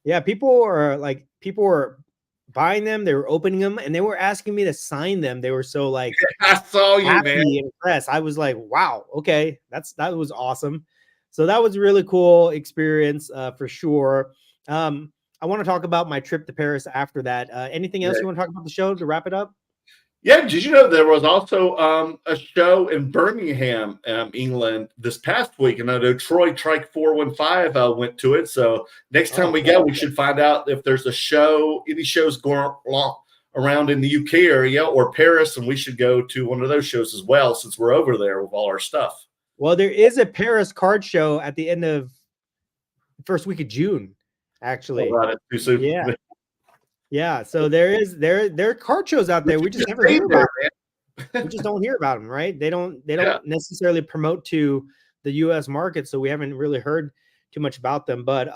Yeah, people were buying them, they were opening them, and they were asking me to sign them. They were so like, I saw you, happy, man. Impressed. I was like, wow, okay, that was awesome. So that was a really cool experience for sure. I want to talk about my trip to Paris after that. Anything else you want to talk about the show to wrap it up? Yeah, did you know there was also a show in Birmingham, England this past week? And I know Troy Trike 415 went to it. So next time we go, we should find out if there's any shows going around in the UK area or Paris, and we should go to one of those shows as well since we're over there with all our stuff. Well, there is a Paris card show at the end of the first week of June, actually. Oh, right. Too soon. Yeah. Yeah, so there are card shows out there. We just never hear about it. we just don't hear about them, right? They don't Yeah. necessarily promote to the US market, so we haven't really heard too much about them. But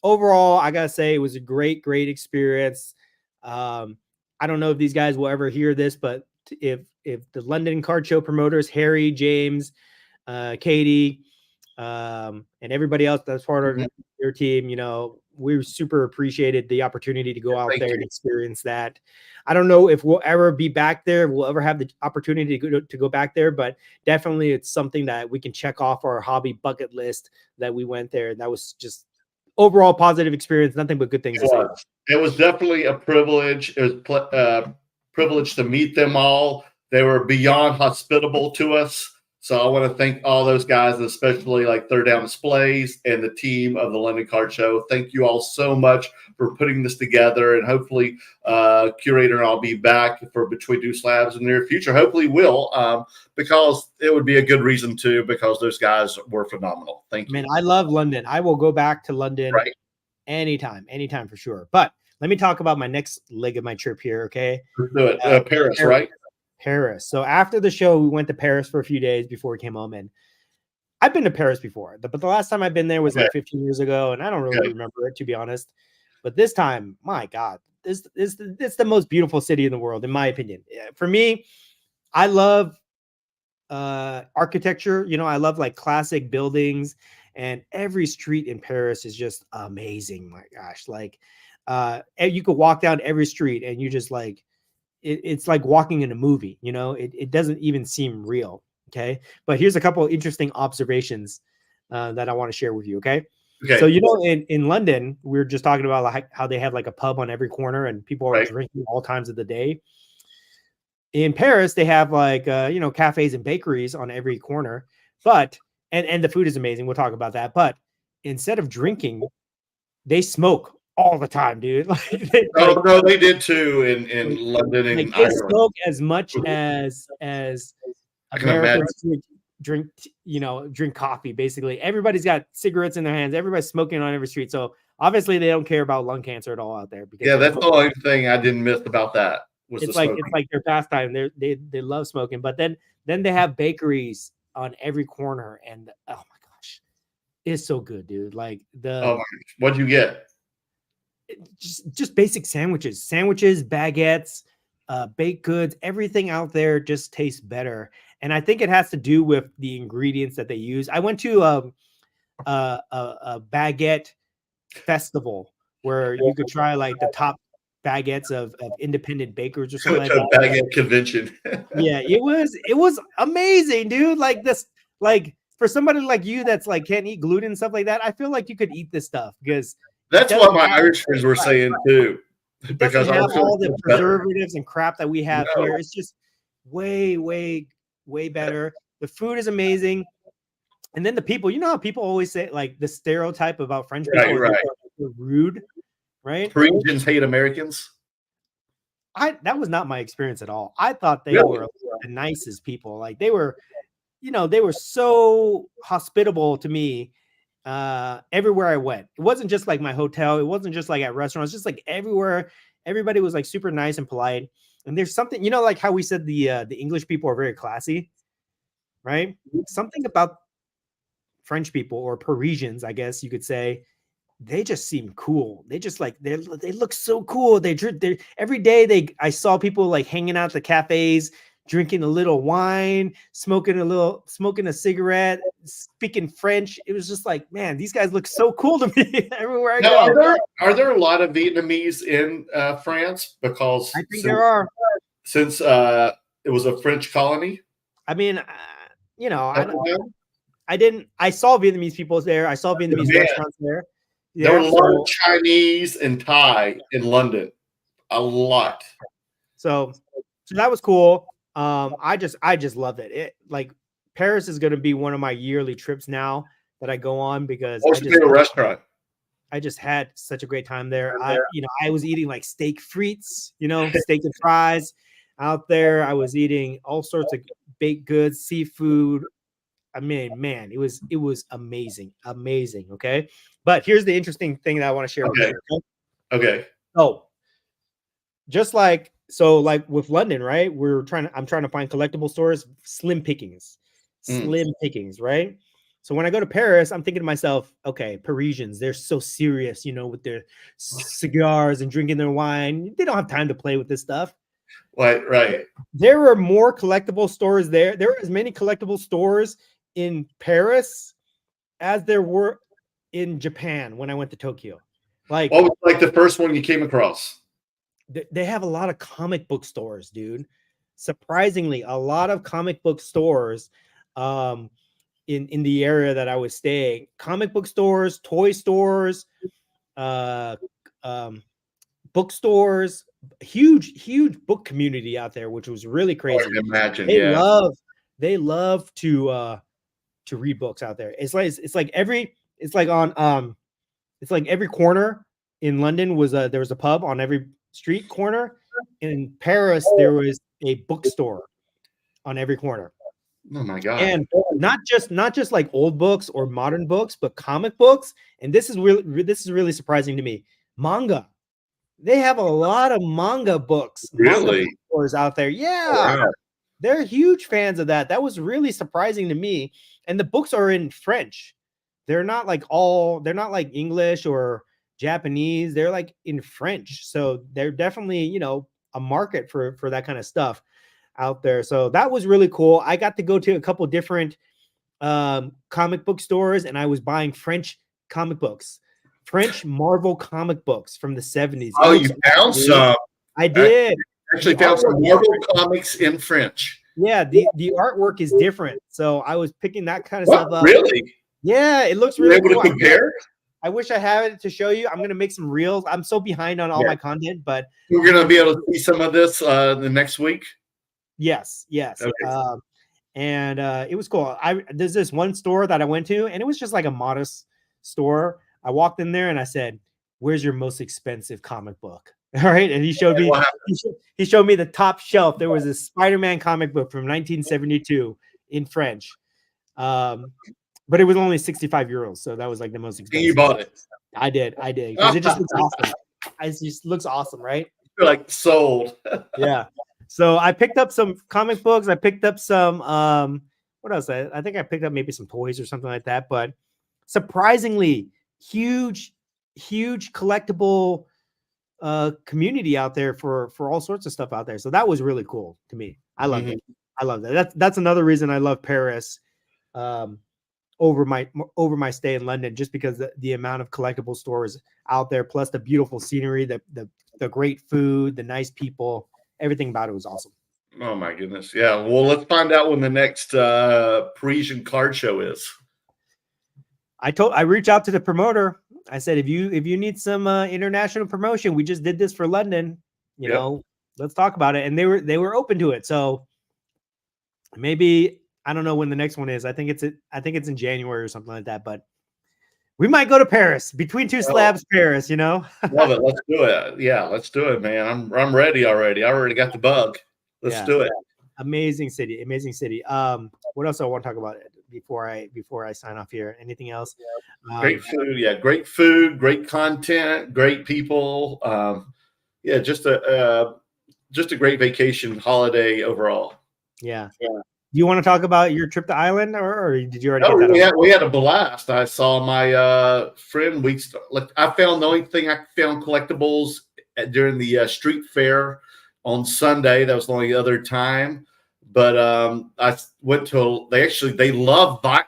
overall, I gotta say it was a great experience. I don't know if these guys will ever hear this, but if the London card show promoters, Harry, James, Katie, and everybody else that's part of their team, you know, we super appreciated the opportunity to go out there and experience that. I don't know if we'll ever be back there. We'll ever have the opportunity to go back there, but definitely it's something that we can check off our hobby bucket list that we went there. And that was just overall positive experience. Nothing but good things to say. It was definitely a privilege. It was privilege to meet them all. They were beyond hospitable to us. So I want to thank all those guys, especially like Third Down Displays and the team of the London Card Show. Thank you all so much for putting this together. And hopefully Curator and I'll be back for Between Two Slabs in the near future. Hopefully will, because it would be a good reason to, because those guys were phenomenal. Thank you. Man, I love London. I will go back to London anytime for sure. But let me talk about my next leg of my trip here, okay? Let's do it. Paris, right? Paris. So after the show, we went to Paris for a few days before we came home. And I've been to Paris before, but the last time I've been there was like 15 years ago, and I don't really remember it, to be honest. But this time, my God, it's the most beautiful city in the world, in my opinion. For me, I love architecture. You know, I love like classic buildings, and every street in Paris is just amazing. My gosh, like you could walk down every street and you just like, it's like walking in a movie, you know, it doesn't even seem real. Okay. But here's a couple of interesting observations that I want to share with you. Okay. So, you know, in London, we were just talking about like how they have like a pub on every corner and people are drinking all times of the day. In Paris, they have like, you know, cafes and bakeries on every corner, but, and the food is amazing. We'll talk about that. But instead of drinking, they smoke all the time, dude. No, they did too in London and they smoke as much as Americans drink, you know, drink coffee. Basically, everybody's got cigarettes in their hands. Everybody's smoking on every street. So obviously, they don't care about lung cancer at all out there. Because that's the only thing I didn't miss about that. It's like their pastime. They love smoking. But then they have bakeries on every corner, and oh my gosh, it's so good, dude. Like what'd you get? Just basic sandwiches, baguettes, baked goods, everything out there just tastes better. And I think it has to do with the ingredients that they use. I went to a baguette festival where you could try like the top baguettes of independent bakers or something like that. Baguette convention. Yeah, it was amazing, dude. Like this, like for somebody like you that's like can't eat gluten and stuff like that, I feel like you could eat this stuff because that's what my Irish friends were saying too. Because have all the preservatives and crap that we have here. It's just way better. The food is amazing. And then the people, you know how people always say like the stereotype about French people are rude, right? Parisians hate Americans. That was not my experience at all. I thought they were the nicest people. Like they were, you know, they were so hospitable to me. Everywhere I went, it wasn't just like my hotel, it wasn't just like at restaurants, just like everywhere. Everybody was like super nice and polite. And there's something, you know, like how we said the English people are very classy, right? Something about French people or Parisians, I guess you could say, they just seem cool. They just like they look so cool. They every day I saw people like hanging out at the cafes, drinking a little wine, smoking a cigarette, speaking French. It was just like, man, these guys look so cool to me everywhere I go. Are there a lot of Vietnamese in France? Because I think there are. Since it was a French colony. I mean, you know, I saw Vietnamese people there. I saw Vietnamese restaurants there. There were a lot of Chinese and Thai in London. A lot. So that was cool. I just loved it. It like Paris is going to be one of my yearly trips now that I go on because what's your favorite restaurant? I just had such a great time there. I was eating like steak frites, you know, steak and fries out there. I was eating all sorts of baked goods, seafood. I mean, man, it was amazing. Okay. But here's the interesting thing that I want to share with you. Okay. Oh, just like so like with London, right? I'm trying to find collectible stores, slim pickings, right? So when I go to Paris, I'm thinking to myself, okay, Parisians, they're so serious, with their cigars and drinking their wine. They don't have time to play with this stuff. Right. There were more collectible stores there. There were as many collectible stores in Paris as there were in Japan when I went to Tokyo. Like, what was like the first one you came across? They have a lot of comic book stores, dude. Surprisingly, a lot of comic book stores in the area that I was staying. Comic book stores, toy stores, bookstores, huge book community out there, which was really crazy. I can imagine, they love to read books out there. It's like every corner in London was there was a pub on every street corner. In Paris, there was a bookstore on every corner. Oh my God. And not just like old books or modern books, but comic books. And this is really surprising to me. Manga. They have a lot of manga books. Really? Manga stores out there. Yeah. Wow. They're huge fans of that. That was really surprising to me. And the books are in French. They're not like English or Japanese. They're like in French. So they're definitely, a market for that kind of stuff out there. So that was really cool. I got to go to a couple different comic book stores, and I was buying French comic books, French Marvel comic books from the 70s. Oh, you found some? I did. Actually found some Marvel comics in French. Yeah, the artwork is different. So I was picking that kind of stuff up. Really? Yeah, it looks really cool. Able to compare? I wish I had it to show you. I'm going to make some reels. I'm so behind on all my content, but we're going to be able to see some of this the next week. Yes. Okay. And it was cool. There's this one store that I went to, and it was just like a modest store. I walked in there and I said, "Where's your most expensive comic book?" All right, and he showed me. He showed me the top shelf. There was a Spider-Man comic book from 1972 in French. But it was only 65 euros, so that was like the most expensive. You bought it? I did, because it just looks awesome. It just looks awesome, right? You're like sold. Yeah. So I picked up some comic books. I picked up some what else? I think I picked up maybe some toys or something like that. But surprisingly, huge collectible community out there for all sorts of stuff out there. So that was really cool to me. I loved it. I love that. That's another reason I love Paris. Over my stay in London, just because the amount of collectible stores out there, plus the beautiful scenery, the great food, the nice people, everything about it was awesome. Oh my goodness. Yeah. Well, let's find out when the next Parisian card show is. I reached out to the promoter. I said, if you need some international promotion, we just did this for London, you know, let's talk about it. And they were open to it. So maybe, I don't know when the next one is. I think it's in January or something like that. But we might go to Paris, between two slabs, Paris. Love it. Let's do it. Yeah, let's do it, man. I'm ready already. I already got the bug. Let's do it. Amazing city. What else I want to talk about before I sign off here? Anything else? Great food. Yeah, great food, great content, great people. Just a great vacation holiday overall. Yeah. Do you want to talk about your trip to Ireland, or did you already? No, we had a blast. I saw my friend. I found the only thing I found collectibles during the street fair on Sunday. That was the only other time. But I went to. They love vinyl.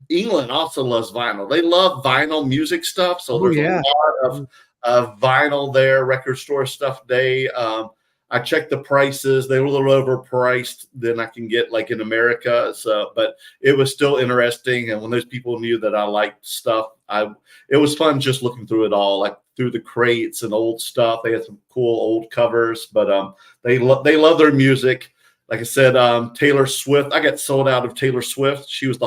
England also loves vinyl. They love vinyl music stuff. So there's a lot of vinyl there. Record store stuff day. I checked the prices. They were a little overpriced than I can get like in America. So, but it was still interesting. And when those people knew that I liked stuff, it was fun just looking through it all, like through the crates and old stuff. They had some cool old covers, but they love their music. Like I said, Taylor Swift, I got sold out of Taylor Swift. She was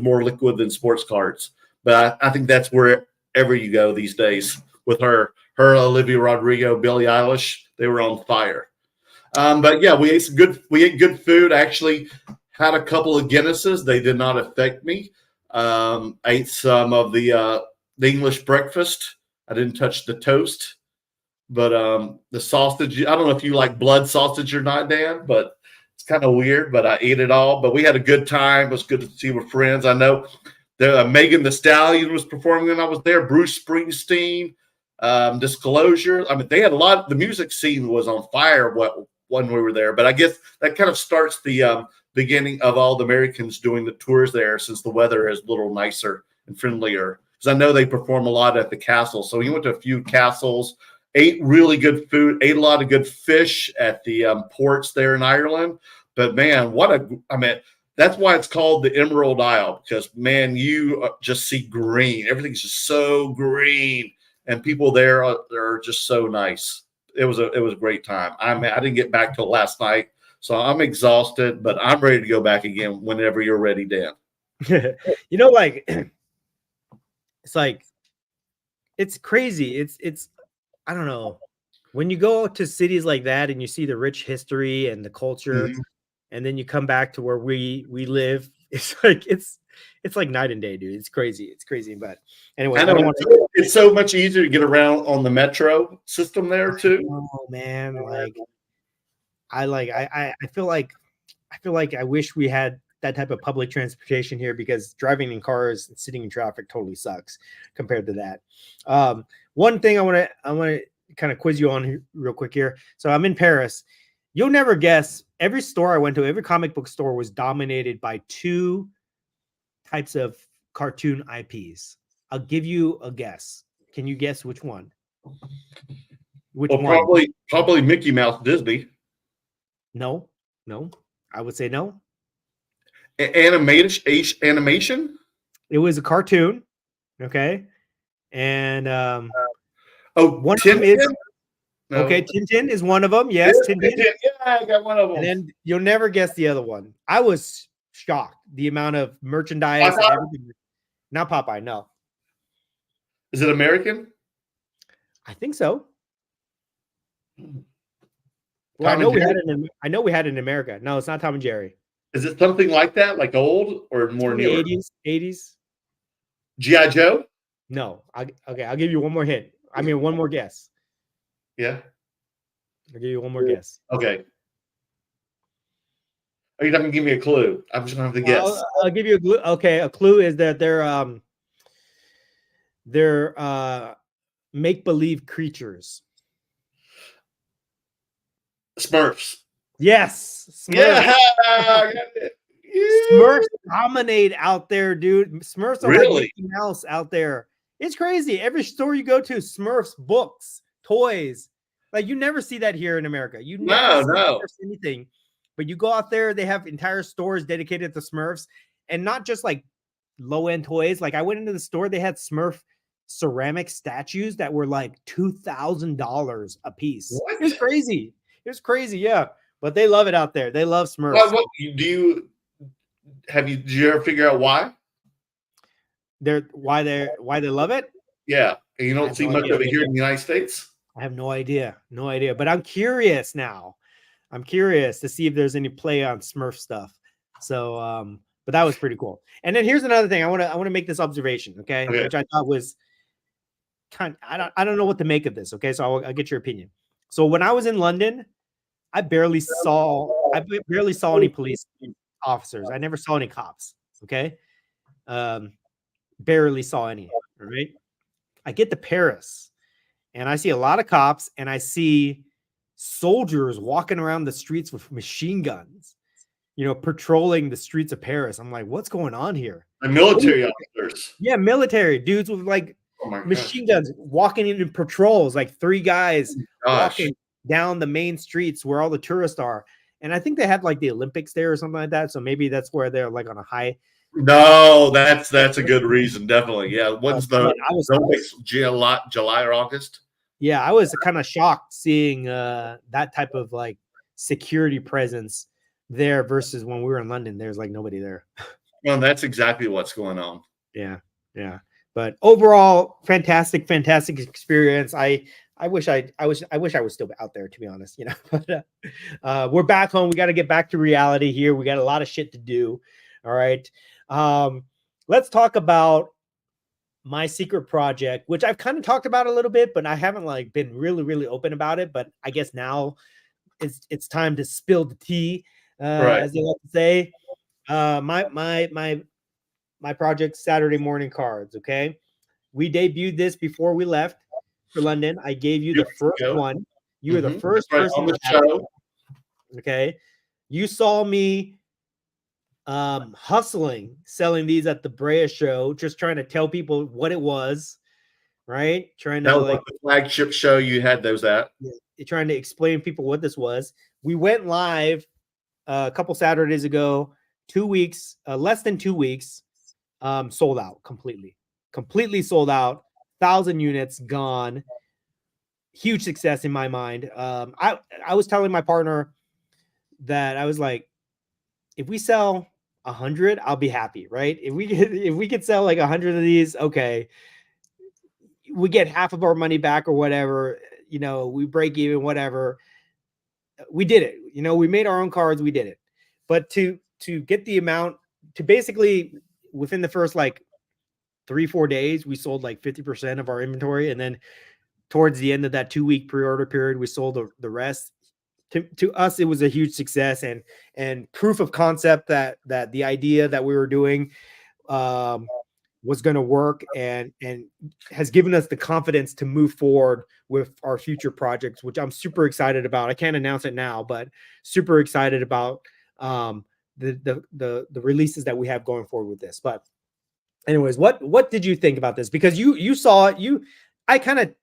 more liquid than sports cards. But I think that's wherever you go these days with her, Olivia Rodrigo, Billie Eilish. They were on fire. But yeah, we ate good food. I actually had a couple of Guinnesses. They did not affect me. Ate some of the English breakfast. I didn't touch the toast. But the sausage, I don't know if you like blood sausage or not, Dan, but it's kind of weird. But I ate it all. But we had a good time. It was good to see with friends. I know Megan Thee Stallion was performing when I was there. Bruce Springsteen, Disclosure. I mean, they had a lot. The music scene was on fire when we were there. But I guess that kind of starts the beginning of all the Americans doing the tours there, since the weather is a little nicer and friendlier. Because I know they perform a lot at the castle. So we went to a few castles. Ate really good food, ate a lot of good fish at the ports there in Ireland. But man, that's why it's called the Emerald Isle, because man, you just see green. Everything's just so green, and people there are just so nice. It was a great time. I didn't get back till last night, so I'm exhausted, but I'm ready to go back again whenever you're ready, Dan. It's crazy. It's I don't know, when you go to cities like that and you see the rich history and the culture, and then you come back to where we live, it's like night and day, dude. It's crazy. But anyway, it's so much easier to get around on the metro system there too. Oh man, I feel like I wish we had that type of public transportation here, because driving in cars and sitting in traffic totally sucks compared to that. One thing I want to kind of quiz you on here, real quick here. So I'm in Paris. You'll never guess. Every store I went to, every comic book store was dominated by two types of cartoon IPs. I'll give you a guess. Can you guess which one? Probably Mickey Mouse, Disney. No. I would say no. Animation? It was a cartoon. Okay. And one Tintin? Is no. Okay, Tintin is one of them. Yes, Tintin. Yeah, I got one of them. And then you'll never guess the other one. I was shocked the amount of merchandise and everything. Not Popeye, no. Is it American? I think so. Well, I know we had it in America. No, it's not Tom and Jerry. Is it something like that, like old or more newer? 80s. G.I. Joe? No. I'll give you one more hint. One more guess. Yeah. I'll give you one more guess. Okay. Are you not going to give me a clue? I'm just going to have to guess. I'll give you a clue. Okay, a clue is that they're make-believe creatures. Smurfs. Yes. Smurfs. Yeah. Smurfs dominate out there, dude. Smurfs are really? like Mickey Mouse out there. It's crazy. Every store you go to, Smurfs, books, toys. Like, you never see that here in America. You never see anything. But you go out there, they have entire stores dedicated to Smurfs, and not just like low-end toys. Like, I went into the store, they had Smurf ceramic statues that were like $2,000 a piece. What? It was crazy. Yeah. But they love it out there. They love Smurfs. Did you ever figure out why? Why they love it? Yeah. And you don't see much of it here in the United States? I have no idea. But I'm curious now. I'm curious to see if there's any play on Smurf stuff. So, but that was pretty cool. And then here's another thing. I want to make this observation, okay? Which I thought was I don't know what to make of this, okay? So I'll get your opinion. So when I was in London, I barely saw any police officers. I never saw any cops, okay? Barely saw any, all right? I get to Paris, and I see a lot of cops, and I see soldiers walking around the streets with machine guns, patrolling the streets of Paris. I'm like, what's going on here? And military officers. Yeah, military dudes with like machine guns walking in patrols, like 3 guys walking down the main streets where all the tourists are. And I think they had like the Olympics there or something like that. So maybe that's where they're like on a high. No, that's a good reason. Definitely. Yeah. When's the Olympics? July or August? Yeah. I was kind of shocked seeing that type of like security presence there versus when we were in London. There's like nobody there. Well, that's exactly what's going on. Yeah. But overall, fantastic experience. I wish I was still out there, to be honest, but we're back home. We got to get back to reality here. We got a lot of shit to do. All right. Let's talk about my secret project, which I've kind of talked about a little bit, but I haven't like been really open about it. But I guess now it's time to spill the tea, Right. as they like to say. My project, Saturday Morning Cards. Okay, we debuted this before we left for London. I gave you the first one. You were the first person on the to have it. show. Okay, you saw me hustling, selling these at the Brea show, just trying to tell people what it was, right? Trying to That was like the flagship show you had those at. trying to explain people what this was. We went live a couple Saturdays ago, 2 weeks, less than 2 weeks, sold out completely sold out, 1,000 units gone. Huge success in my mind. I was telling my partner that I was like, if we sell 100, I'll be happy, right? If we could sell like 100 of these, okay, we get half of our money back or whatever, you know, we break even, whatever. We did it. You know, we made our own cards, we did it. But to get the amount, to basically within the first like 3-4 days, we sold like 50% of our inventory, and then towards the end of that 2-week pre-order period, we sold the rest. To us, it was a huge success and proof of concept that the idea that we were doing was going to work, and has given us the confidence to move forward with our future projects, which I'm super excited about. I can't announce it now, but super excited about the releases that we have going forward with this. But anyways, what did you think about this? Because you saw it, I kind of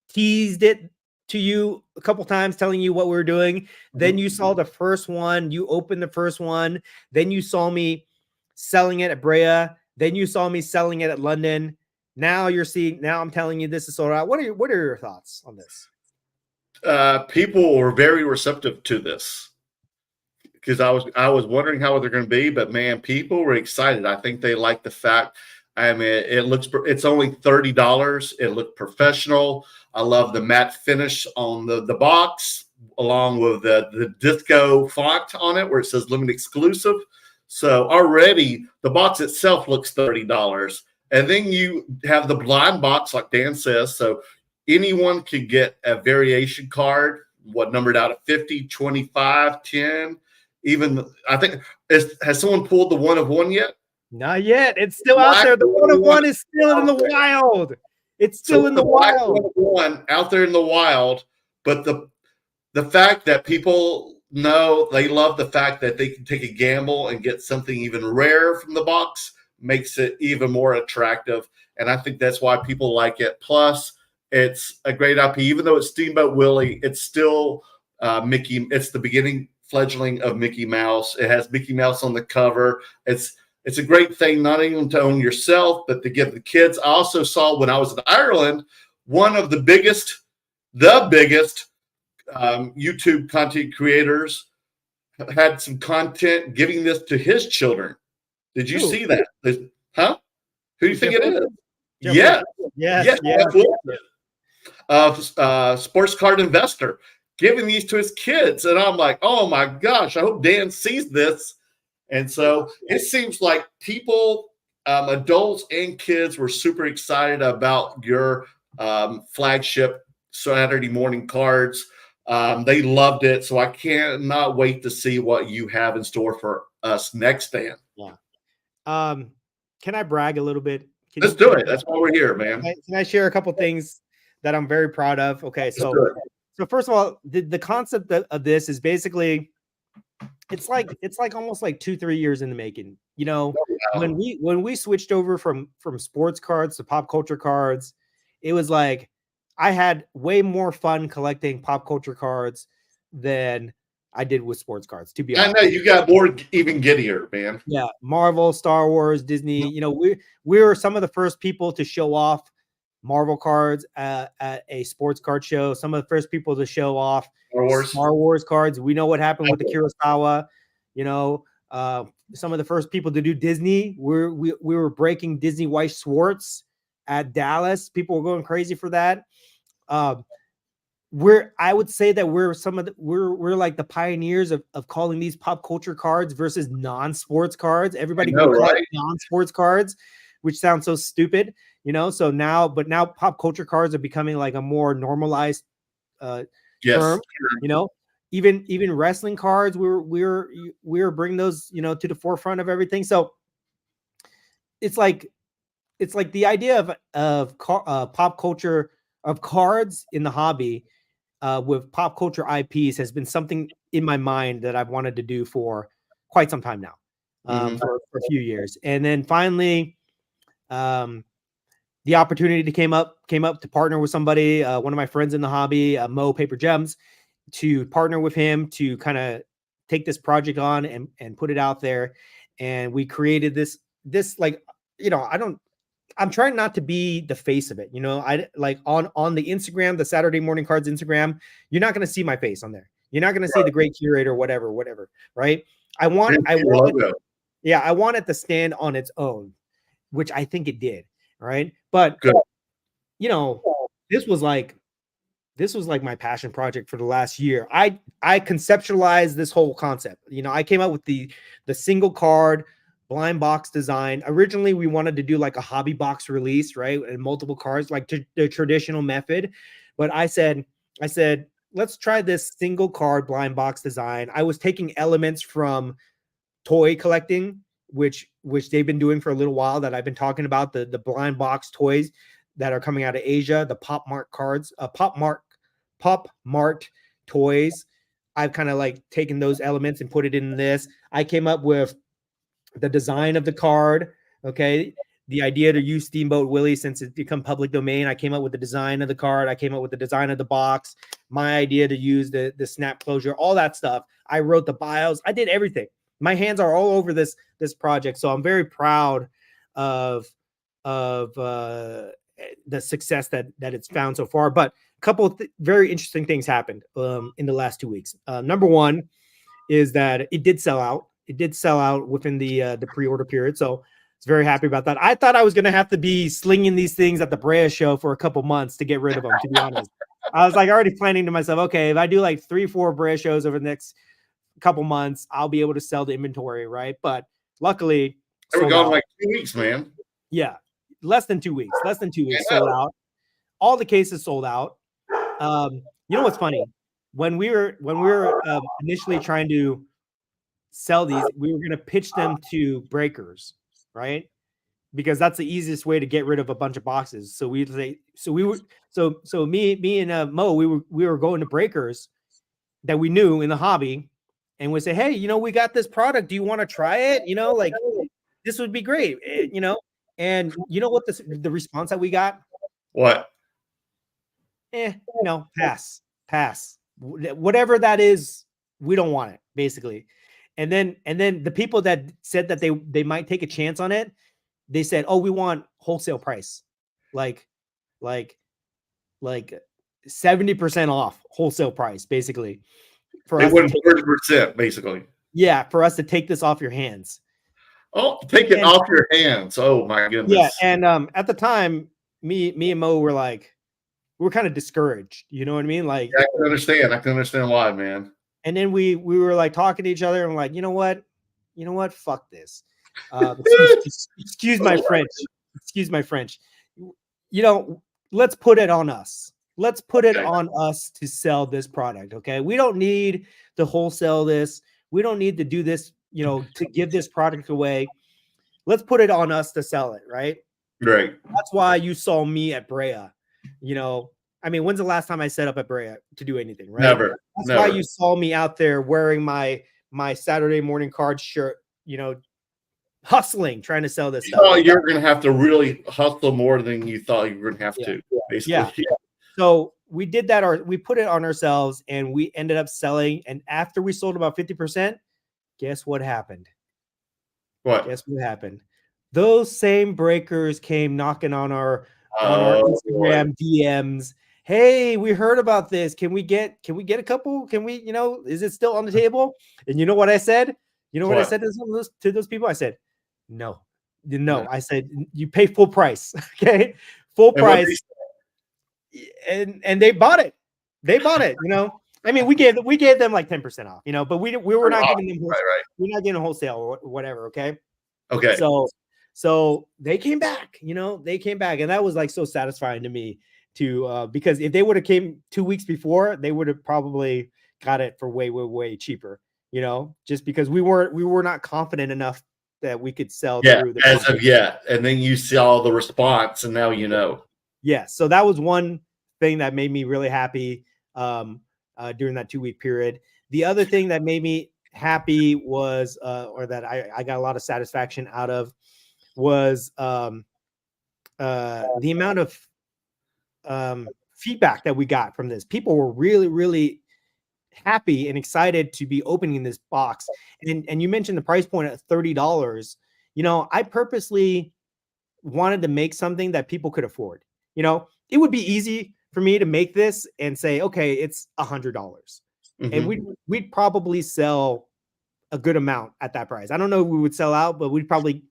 teased it to you a couple times, telling you what we were doing. Then you saw the first one, you opened the first one, then you saw me selling it at Brea, then you saw me selling it at London. Now I'm telling you this is sold out. What are your thoughts on this? People were very receptive to this, because I was wondering how they're going to be, but man, people were excited. I think they like the fact. I mean, it's only $30. It looked professional. I love the matte finish on the box, along with the disco font on it where it says limited exclusive. So already the box itself looks $30. And then you have the blind box, like Dan says. So anyone can get a variation card, numbered out at 50, 25, 10. Even, I think, has someone pulled the 1 of 1 yet? Not yet. It's still out there. The 1 of 1 is still in the wild. It's still in the wild. 1 of 1 out there in the wild. But the fact that people know, they love the fact that they can take a gamble and get something even rare from the box, makes it even more attractive. And I think that's why people like it. Plus, it's a great IP. Even though it's Steamboat Willie, it's still Mickey. It's the beginning fledgling of Mickey Mouse. It has Mickey Mouse on the cover. It's a great thing, not even to own yourself, but to give the kids. I also saw when I was in Ireland, one of the biggest YouTube content creators had some content giving this to his children. Did you see that? Huh? Who do you think it is? Yes. Sports card investor giving these to his kids. And I'm like, oh my gosh, I hope Dan sees this. And so it seems like people, adults and kids, were super excited about your flagship Saturday Morning Cards. They loved it. So I cannot wait to see what you have in store for us next, Dan. Yeah. Can I brag a little bit? Let's do it. That's why we're here, man. Can I share a couple things that I'm very proud of? Okay, so first of all, the concept of this is basically, it's like almost like 2-3 years in the making. You know, when we switched over from sports cards to pop culture cards, it was like I had way more fun collecting pop culture cards than I did with sports cards, to be honest. I know you got more, even giddier, man. Yeah, Marvel, Star Wars, Disney. You know, we were some of the first people to show off Marvel cards at a sports card show. Some of the first people to show off Star Wars cards. We know what happened with the Kurosawa. You know, some of the first people to do Disney. We were breaking Disney Weiss Schwartz at Dallas. People were going crazy for that. I would say that we're like the pioneers of calling these pop culture cards versus non-sports cards. Everybody calls non-sports cards, which sounds so stupid. you know. So now, but now pop culture cards are becoming like a more normalized term, you know. Even wrestling cards, we're bringing those, you know, to the forefront of everything. So it's like the idea of pop culture, of cards in the hobby with pop culture IPs has been something in my mind that I've wanted to do for quite some time now, for a few years. And then finally, the opportunity came up to partner with somebody, one of my friends in the hobby, Mo Paper Gems, to partner with him to kind of take this project on and put it out there. And we created this like, you know, I'm trying not to be the face of it. You know, I like on the Instagram, the Saturday Morning Cards Instagram, you're not going to see my face on there. You're not going to see the Great Curator, whatever. Right. I want it to stand on its own, which I think it did. Right. But, you know, this was like my passion project for the last year. I conceptualized this whole concept. You know, I came up with the single card blind box design. Originally, we wanted to do like a hobby box release, right? And multiple cards, like the traditional method. But I said, let's try this single card blind box design. I was taking elements from toy collecting, which they've been doing for a little while, that I've been talking about, the blind box toys that are coming out of Asia, the Pop Mart cards, Pop Mart toys. I've kind of like taken those elements and put it in this. I came up with the design of the card. Okay. The idea to use Steamboat Willie, since it's become public domain, I came up with the design of the card. I came up with the design of the box, my idea to use the snap closure, all that stuff. I wrote the bios. I did everything. My hands are all over this project. So I'm very proud of the success that it's found so far. But a couple of very interesting things happened in the last 2 weeks. Number one is that it did sell out. It did sell out within the pre-order period. So I was very happy about that. I thought I was going to have to be slinging these things at the Brea show for a couple months to get rid of them, to be honest. I was like already planning to myself, okay, if I do like 3-4 Brea shows over the next couple months, I'll be able to sell the inventory, right? But luckily, they were gone like 2 weeks, man. Yeah, less than 2 weeks. Sold out. All the cases sold out. You know what's funny? When we were initially trying to sell these, we were going to pitch them to breakers, right? Because that's the easiest way to get rid of a bunch of boxes. So me and Mo, we were going to breakers that we knew in the hobby, and we say, hey, you know, we got this product. Do you want to try it? You know, like this would be great. You know, and you know what the response that we got? What? No, pass. Whatever that is, we don't want it, basically. And then the people that said that they might take a chance on it, they said, oh, we want wholesale price, like 70% off wholesale price, basically. For us, 40%, basically. Yeah, for us to take this off your hands. Oh, take it off your hands. Oh my goodness. Yeah, and at the time, me and Mo were like, we were kind of discouraged. You know what I mean? Like, yeah, I can understand why, man. And then we were like talking to each other and like, you know what? Fuck this. Excuse my French. You know, let's put it on us. Let's put it on us to sell this product. Okay. We don't need to wholesale this. We don't need to do this, you know, to give this product away. Let's put it on us to sell it. Right. Right. That's why you saw me at Brea. You know, I mean, when's the last time I set up at Brea to do anything? Right. Never. That's why you saw me out there wearing my Saturday Morning Cards shirt, you know, hustling, trying to sell this stuff. Oh, you're going to have to really hustle more than you thought you were going to have to. Basically. Yeah. So we did that, or we put it on ourselves, and we ended up selling. And after we sold about 50%, guess what happened? What? Guess what happened? Those same breakers came knocking on our Instagram DMs. Hey, we heard about this. Can we get a couple? Can we, you know, is it still on the table? And you know what I said? You know what I said to those people? I said, no. I said, you pay full price. Okay. Full price. And they bought it. You know, I mean, we gave them like 10% off, you know, but we were not giving them, we're not getting wholesale or whatever. Okay. Okay. So they came back, they came back, and that was like so satisfying to me to because if they would have came 2 weeks before, they would have probably got it for way, way, way cheaper, just because we were not confident enough that we could sell through the as of yet. And then you saw the response, and now you know. Yeah, so that was one thing that made me really happy during that 2-week period. The other thing that made me happy was, or that I got a lot of satisfaction out of, was the amount of feedback that we got from this. People were really, really happy and excited to be opening this box. And you mentioned the price point at $30. I purposely wanted to make something that people could afford. It would be easy for me to make this and say, okay, it's $100. Mm-hmm. And we'd probably sell a good amount at that price. I don't know if we would sell out, but we'd probably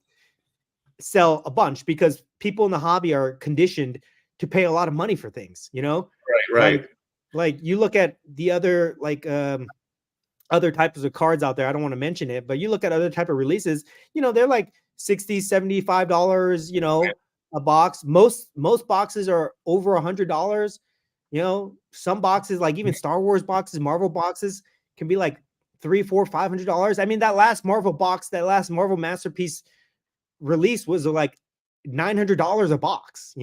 sell a bunch because people in the hobby are conditioned to pay a lot of money for things, Right. Like you look at the other, other types of cards out there. I don't want to mention it, but you look at other type of releases, they're like $60, $75, a box. Most boxes are over $100. Some boxes, like even Star Wars boxes, Marvel boxes, can be like $300, $400, $500. I mean, that last Marvel box, that last Marvel Masterpiece release was like $900 a box,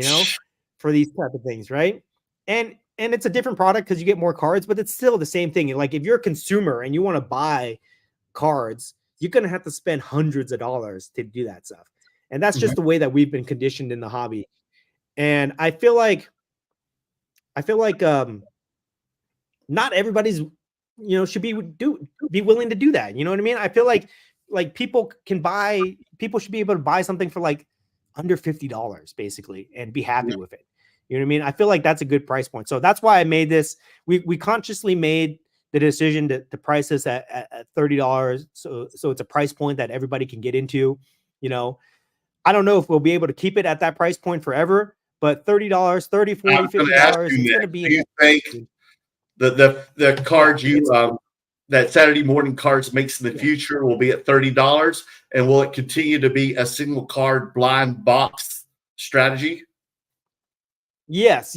for these type of things, right? And it's a different product because you get more cards, but it's still the same thing. Like if you're a consumer and you want to buy cards, you're gonna have to spend hundreds of dollars to do that stuff. And that's just the way that we've been conditioned in the hobby. And I feel like not everybody's, should be willing to do that. You know what I mean? I feel like people should be able to buy something for like under $50 basically and be happy with it. You know what I mean? I feel like that's a good price point. So that's why I made this. We consciously made the decision to price this at $30. So it's a price point that everybody can get into. I don't know if we'll be able to keep it at that price point forever, but $30, $30, $40, $50, it's going to be. Do you think the cards that Saturday morning cards makes in the future will be at $30, and will it continue to be a single card blind box strategy? Yes.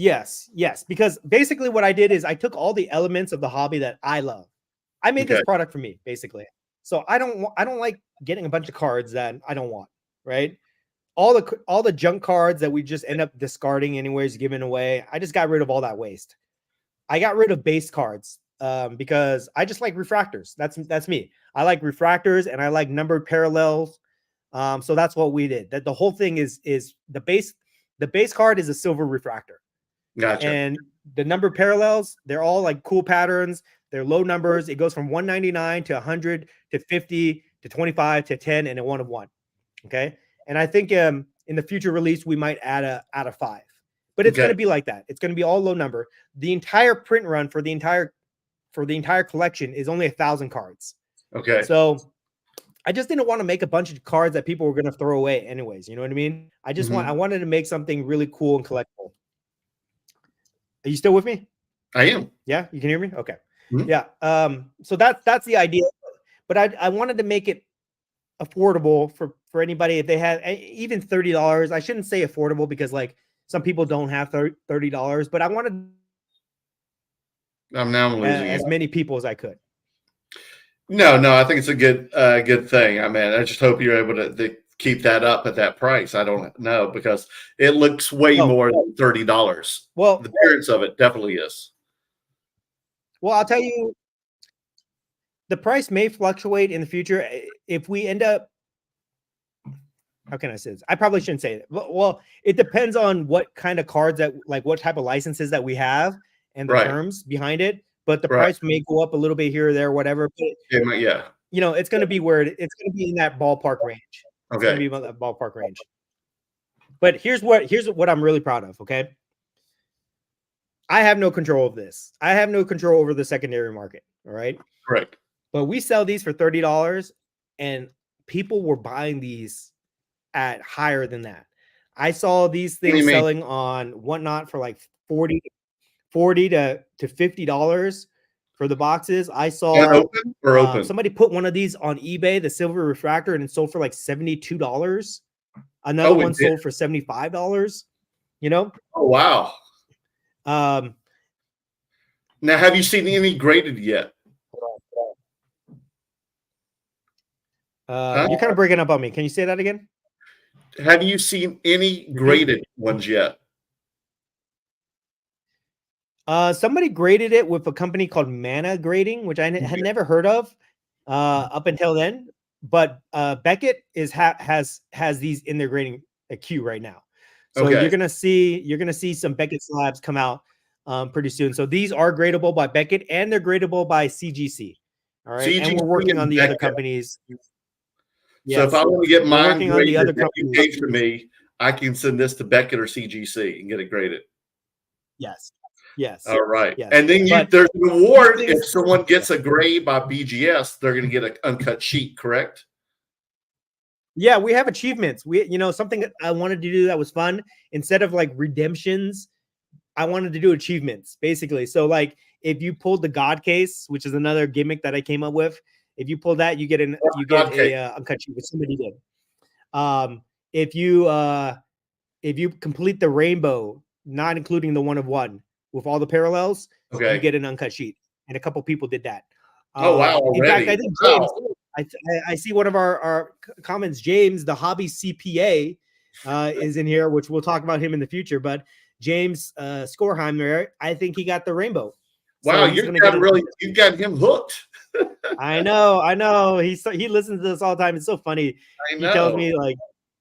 Because basically what I did is I took all the elements of the hobby that I love. I made this product for me, basically. So I don't like getting a bunch of cards that I don't want, right? All the junk cards that we just end up discarding anyways, giving away. I just got rid of all that waste. I got rid of base cards because I just like refractors. That's me. I like refractors and I like numbered parallels. So that's what we did. That the whole thing is the base. The base card is a silver refractor. Gotcha. And the number parallels, they're all like cool patterns. They're low numbers. It goes from 199 to 100 to 50 to 25 to 10 and a 1 of 1. Okay. And I think in the future release, we might add a 5. But it's going to be like that. It's going to be all low number. The entire print run for the entire collection is only 1,000 cards. Okay. So I just didn't want to make a bunch of cards that people were going to throw away anyways. You know what I mean? I wanted to make something really cool and collectible. Are you still with me? I am. Yeah. You can hear me? Okay. Mm-hmm. Yeah. So that's the idea, but I wanted to make it affordable for anybody. If they had even $30, I shouldn't say affordable because like some people don't have $30, but I wanted as many people as I could. No, I think it's a good thing. I mean, I just hope you're able to keep that up at that price. I don't know because it looks way more than $30. Well, the appearance of it definitely is. Well, I'll tell you, the price may fluctuate in the future if we end up. How can I say this? I probably shouldn't say it. Well, it depends on what kind of cards what type of licenses that we have and the terms behind it. But the price may go up a little bit here or there, whatever. But, it's going to be it's going to be in that ballpark range. It's going to be in that ballpark range. But here's what I'm really proud of. Okay, I have no control of this. I have no control over the secondary market. All right, correct. But we sell these for $30, and people were buying these at higher than that. I saw these things selling on Whatnot for like $40 to $50 for the boxes. I saw open. Somebody put one of these on eBay, the silver refractor, and it sold for like $72. Another Oh, it one did? sold for $75. You know, Oh, wow. um, Now, have you seen any graded yet? Huh? you're kind of breaking up on me. Can you say that again? Have you seen any graded ones yet? Somebody graded it with a company called Mana Grading, which I had never heard of up until then. But Beckett has these in their grading queue right now. So Okay. you're gonna see some Beckett slabs come out pretty soon. So these are gradable by Beckett and they're gradable by CGC. All right, and CGC we're working and on the other Beckett. companies. So if Yes, I want to get we're mine working on the other graded that you companies. gave to me, I can send this to Beckett or CGC and get it graded. Yes, yes, All right. yes. And then But there's an award things- if someone gets a grade by BGS, they're going to get an uncut sheet, correct? yeah, we have achievements. Something that I wanted to do that was fun. Instead of like redemptions, I wanted to do achievements, basically. So like if you pulled the God case, which is another gimmick that I came up with, if you pull that, you get a uncut sheet, which somebody did. If you complete the rainbow, not including the 1 of 1 with all the parallels, you get an uncut sheet. And a couple people did that. Oh wow! Already. In fact, I think James, I see one of our comments, James, the hobby CPA, is in here, which we'll talk about him in the future. But James Skorheimer, I think he got the rainbow. Wow, you've got him hooked. I know. He listens to us all the time. It's so funny. I know. He tells me like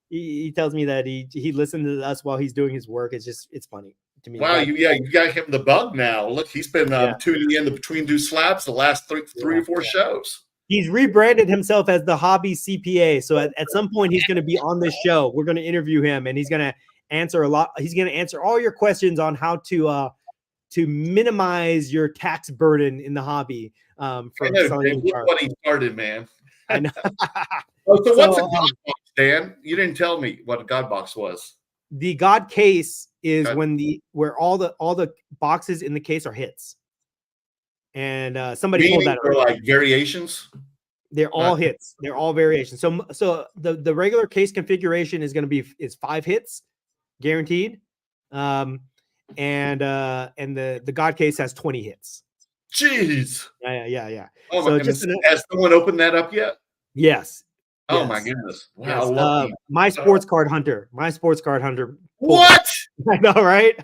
he tells me that he listened to us while he's doing his work. It's funny to me. Wow, you got him the bug now. Look, he's been tuning in the Between Two Slabs the last three or four shows. He's rebranded himself as the hobby CPA. So at some point he's going to be on this show. We're going to interview him and he's going to answer a lot. He's going to answer all your questions on how to minimize your tax burden in the hobby. Look what he started, man. I know. So what's a God box, Dan? You didn't tell me what a God box was. The God case is where all the boxes in the case are hits. And somebody pulled that out. Like variations? They're all hits. They're all variations. So the regular case configuration is going to be 5 hits guaranteed. And the God case has 20 hits. Jeez. Yeah. Oh my goodness. Has someone opened that up yet? Yes. Oh my goodness. Wow. Yes. My sports card hunter. What? I know, right?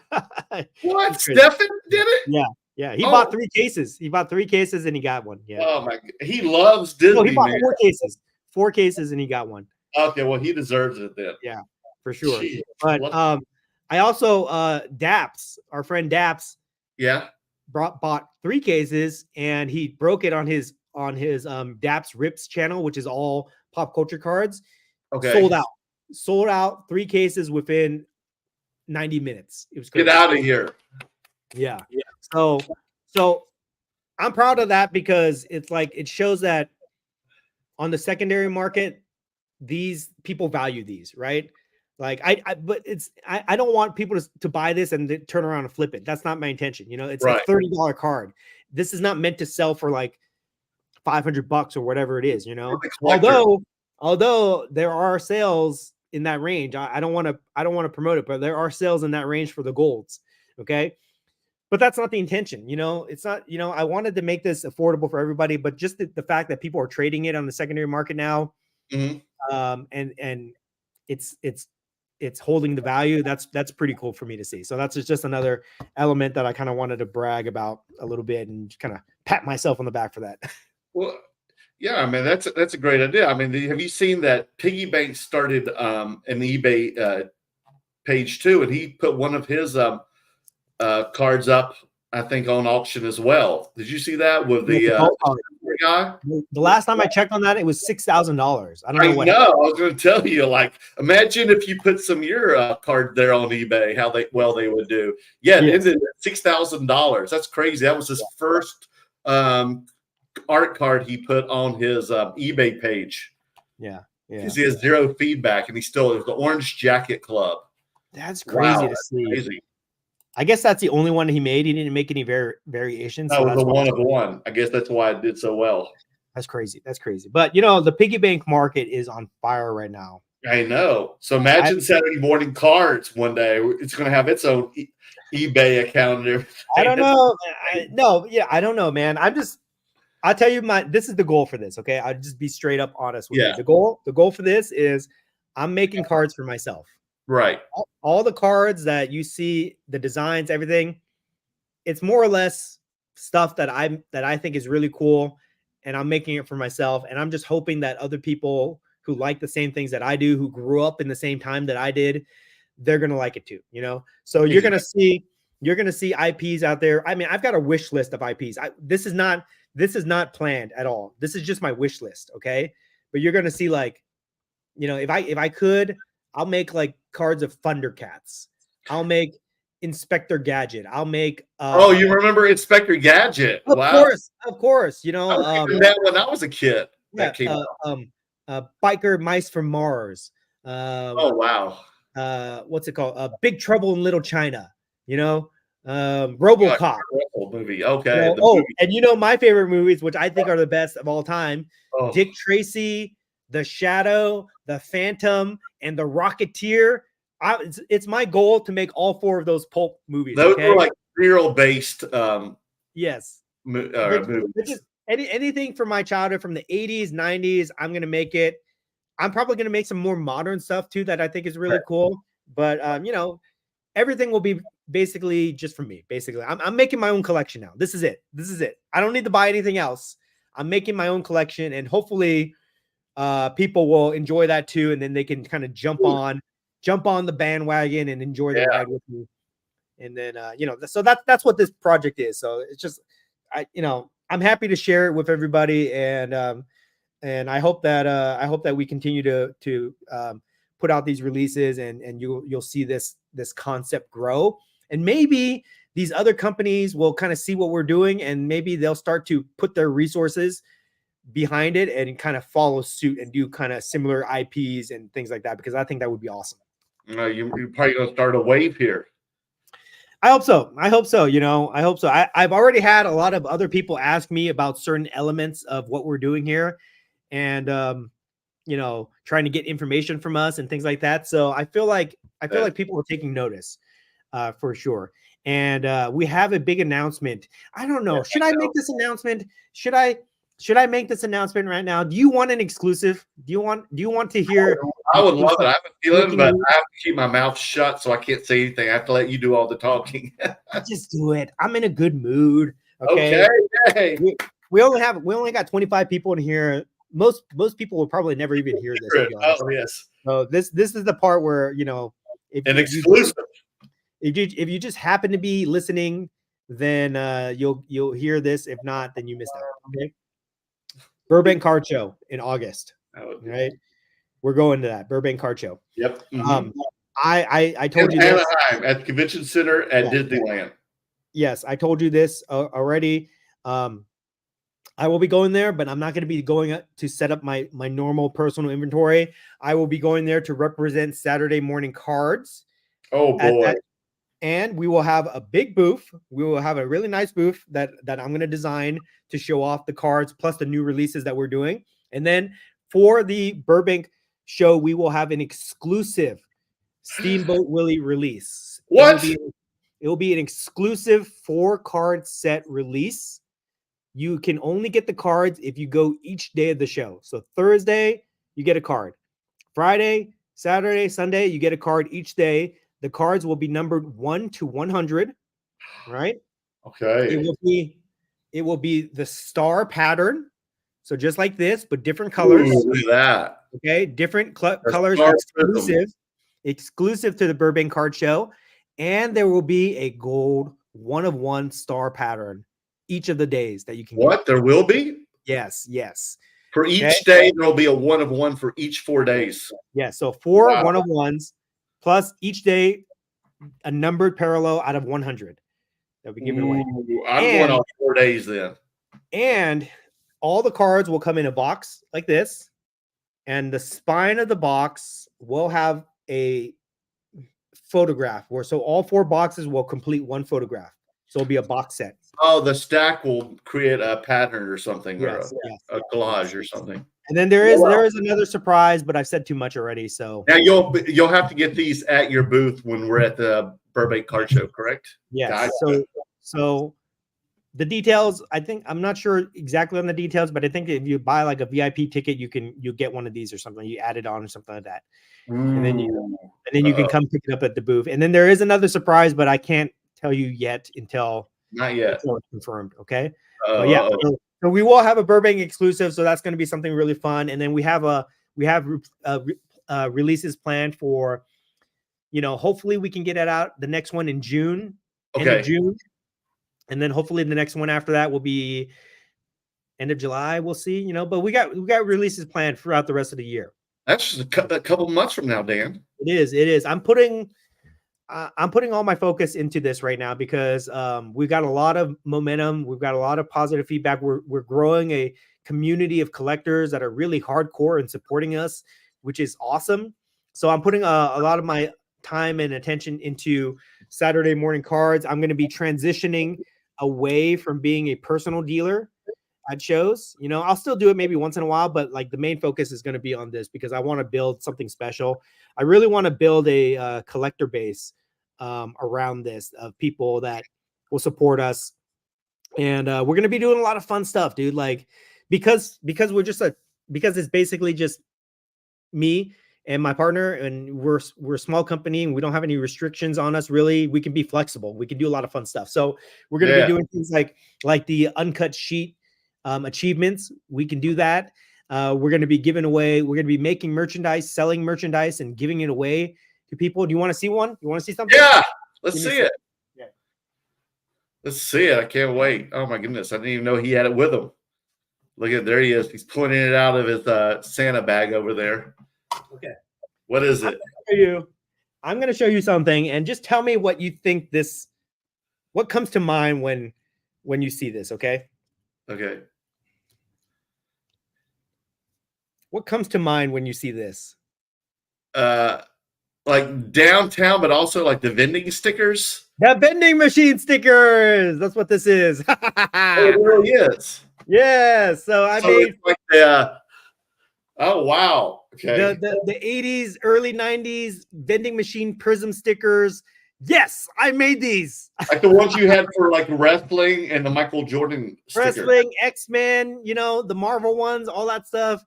What? Stefan did it? Yeah. He bought 3 cases. He bought 3 cases and he got one. Yeah. Oh my God. He loves Disney. No, he bought 4 cases. 4 cases and he got one. Okay, well, he deserves it then. Yeah, for sure. Jeez. But I also Daps, our friend Daps, bought 3 cases and he broke it on his Daps Rips channel, which is all pop culture cards. Okay. Sold out 3 cases within 90 minutes. It was crazy. Get out of here. Yeah. So I'm proud of that because it's like it shows that on the secondary market, these people value these, right? Like I don't want people to buy this and then turn around and flip it. That's not my intention. It's a $30 card. This is not meant to sell for like $500 or whatever it is, although there are sales in that range. I don't want to promote it, but there are sales in that range for the golds. Okay. But that's not the intention. It's not, I wanted to make this affordable for everybody, but just the fact that people are trading it on the secondary market now, and it's holding the value. That's pretty cool for me to see. So that's just another element that I kind of wanted to brag about a little bit and kind of pat myself on the back for that. Well, yeah, I mean, that's a great idea. I mean, have you seen that Piggy Banx started an eBay page too, and he put one of his cards up, I think, on auction as well. Did you see that with the guy? The last time I checked on that, it was $6,000. I don't know what. I was going to tell you. Like, imagine if you put some of your card there on eBay, how they would do. Yeah, yes. It ended at $6,000. That's crazy. That was his first art card he put on his eBay page. Yeah. Because he has 0 feedback, and he still is the Orange Jacket Club. That's crazy to see. Crazy. I guess that's the only one he made. He didn't make any variations. That was the 1 of 1. I guess that's why it did so well. That's crazy. But the piggy bank market is on fire right now. I know. So imagine Saturday morning cards one day. It's going to have its own eBay account and everything. I don't know. No, yeah, I don't know, man. I'll tell you this is the goal for this. Okay. I'll just be straight up honest with you. The goal for this is I'm making cards for myself. Right. All the cards that you see, the designs, everything, it's more or less stuff that I think is really cool, and I'm making it for myself. And I'm just hoping that other people who like the same things that I do, who grew up in the same time that I did, they're gonna like it too, you know. So you're gonna see IPs out there. I mean, I've got a wish list of IPs. This is not planned at all. This is just my wish list, okay? But you're gonna see, like, you know, if I could, I'll make like cards of Thundercats. I'll make Inspector Gadget. I'll make oh, you remember Inspector Gadget? Of course. You know, that when I was a kid. That came out. Biker Mice from Mars. Oh wow. What's it called? Big Trouble in Little China. You know, RoboCop. Movie. Okay. You know, movie. And you know my favorite movies, which I think are the best of all time. Oh. Dick Tracy, The Shadow, The Phantom, and The Rocketeer. It's my goal to make all 4 of those pulp movies. Those were like serial based. Yes. Movies. Just anything from my childhood, from the 80s, 90s. I'm gonna make it. I'm probably gonna make some more modern stuff too that I think is really cool. But you know, everything will be basically just for me. Basically, I'm making my own collection now. This is it. I don't need to buy anything else. I'm making my own collection, and hopefully people will enjoy that too, and then they can kind of jump on the bandwagon and enjoy the ride with me. And then you know, so that's what this project is. So it's just, I'm happy to share it with everybody, and I hope that we continue to put out these releases, and you'll see this concept grow, and maybe these other companies will kind of see what we're doing, and maybe they'll start to put their resources behind it and kind of follow suit and do kind of similar IPs and things like that, because I think that would be awesome. You're probably going to start a wave here. I hope so. You know, I hope so. I've already had a lot of other people ask me about certain elements of what we're doing here, and you know, trying to get information from us and things like that. So I feel like people are taking notice, for sure. And we have a big announcement. I don't know. Should I make this announcement? Should I make this announcement right now? Do you want an exclusive? Do you want to hear? I would love it. I have a feeling, but I have to keep my mouth shut, so I can't say anything. I have to let you do all the talking. Just do it. I'm in a good mood. Okay. We only got 25 people in here. Most people will probably never even hear this. Oh yes. So this is the part where, you know, exclusive. If you just happen to be listening, then you'll hear this. If not, then you missed out. Okay. Burbank Card Show in August. Right. We're going to that Burbank Card Show. Yep. Mm-hmm. I told you this. Anaheim at the Convention Center at Disneyland. Yes, I told you this already. I will be going there, but I'm not going to be going to set up my normal personal inventory. I will be going there to represent Saturday Morning Cards. Oh boy. And we will have a big booth. We will have a really nice booth that I'm going to design to show off the cards plus the new releases that we're doing. And then for the Burbank show, we will have an exclusive Steamboat Willie release. What? It will be an exclusive 4-card set release. You can only get the cards if you go each day of the show. So Thursday, you get a card. Friday, Saturday, Sunday, you get a card each day. The cards will be numbered 1 to 100, right? Okay. It will be the star pattern. So just like this, but different colors. Ooh, look at that. Okay, different colors, exclusive to the Burbank Card Show. And there will be a gold 1-of-1 star pattern each of the days that you can get. There will be? Yes. For each day, there will be a 1-of-1 for each 4 days. Yeah, so 4 1-of-1s plus each day a numbered parallel out of 100 that we give it away. I'm going on 4 days then. And all the cards will come in a box like this, and the spine of the box will have a photograph so all 4 boxes will complete one photograph. So it'll be a box set. Oh, the stack will create a pattern or something, Yes, or a collage or something. And then there is another surprise, but I've said too much already. So now you'll have to get these at your booth when we're at the Burbank Card Show, correct? Yes. Gotcha. So the details, I think, I'm not sure exactly on the details, but I think if you buy like a VIP ticket, you get one of these or something. You add it on or something like that, and then you can come pick it up at the booth. And then there is another surprise, but I can't tell you yet until it's confirmed. Okay. But yeah. So we will have a Burbank exclusive, so that's going to be something really fun. And then we have releases planned for, hopefully we can get it out the next one in June, end of June. And then hopefully the next one after that will be end of July. We'll see, but we got releases planned throughout the rest of the year. That's just a couple months from now, Dan. It is. I'm putting all my focus into this right now because we've got a lot of momentum. We've got a lot of positive feedback. We're growing a community of collectors that are really hardcore and supporting us, which is awesome. So I'm putting a lot of my time and attention into Saturday morning cards. I'm going to be transitioning away from being a personal dealer at shows. I'll still do it maybe once in a while, but like the main focus is going to be on this because I want to build something special. I really want to build a collector base around this of people that will support us. And we're going to be doing a lot of fun stuff, dude. Like, because it's basically just me and my partner, and we're a small company and we don't have any restrictions on us. Really, we can be flexible. We can do a lot of fun stuff. So we're going to be doing things like the uncut sheet achievements. We can do that. We're going to be giving away. We're going to be making merchandise, selling merchandise, and giving it away to people. Do you want to see one? You want to see something? Yeah, let's see it. Yeah, let's see it. I can't wait. Oh my goodness, I didn't even know he had it with him. Look at there he is. He's pulling it out of his Santa bag over there. Okay. What is it? I'm going to show you something, and just tell me what you think what comes to mind when you see this, okay? Okay. What comes to mind when you see this? Like downtown, but also like the vending stickers. The vending machine stickers. That's what this is. It really is. Yeah. So I made like the. Oh wow. Okay. The 80s, early 90s vending machine prism stickers. Yes, I made these. Like the ones you had for like wrestling and the Michael Jordan sticker. Wrestling, X-Men, the Marvel ones, all that stuff.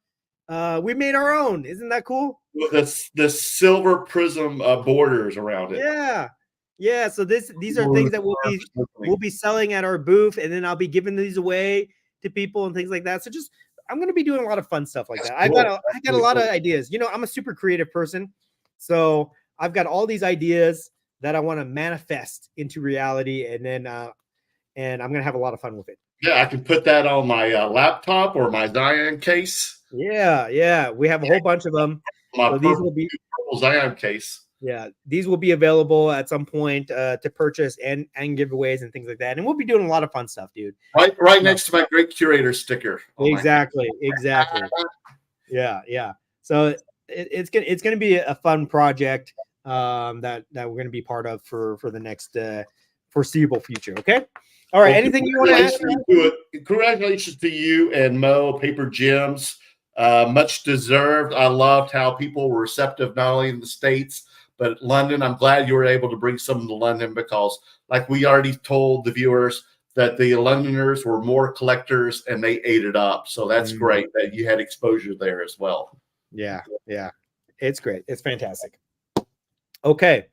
We made our own. Isn't that cool? The silver prism borders around it. Yeah. So these are things that we'll be selling at our booth, and then I'll be giving these away to people and things like that. So I'm going to be doing a lot of fun stuff like that. I got a lot of ideas. I'm a super creative person, so I've got all these ideas that I want to manifest into reality, and then and I'm going to have a lot of fun with it. Yeah, I can put that on my laptop or my Zion case. Yeah. We have a whole bunch of them. So these will be Zion case. Yeah, these will be available at some point to purchase and giveaways and things like that. And we'll be doing a lot of fun stuff, dude. Right next to my Great Curator sticker. Exactly. Yeah. So it's gonna be a fun project that we're gonna be part of for the next foreseeable future. Okay. All right. Anything you want to add? Congratulations to you and Mo Paper Gems. Much deserved. I loved how people were receptive, not only in the States, but London. I'm glad you were able to bring some to London because, like we already told the viewers, that the Londoners were more collectors and they ate it up. So that's great that you had exposure there as well. Yeah. It's great. It's fantastic. Okay.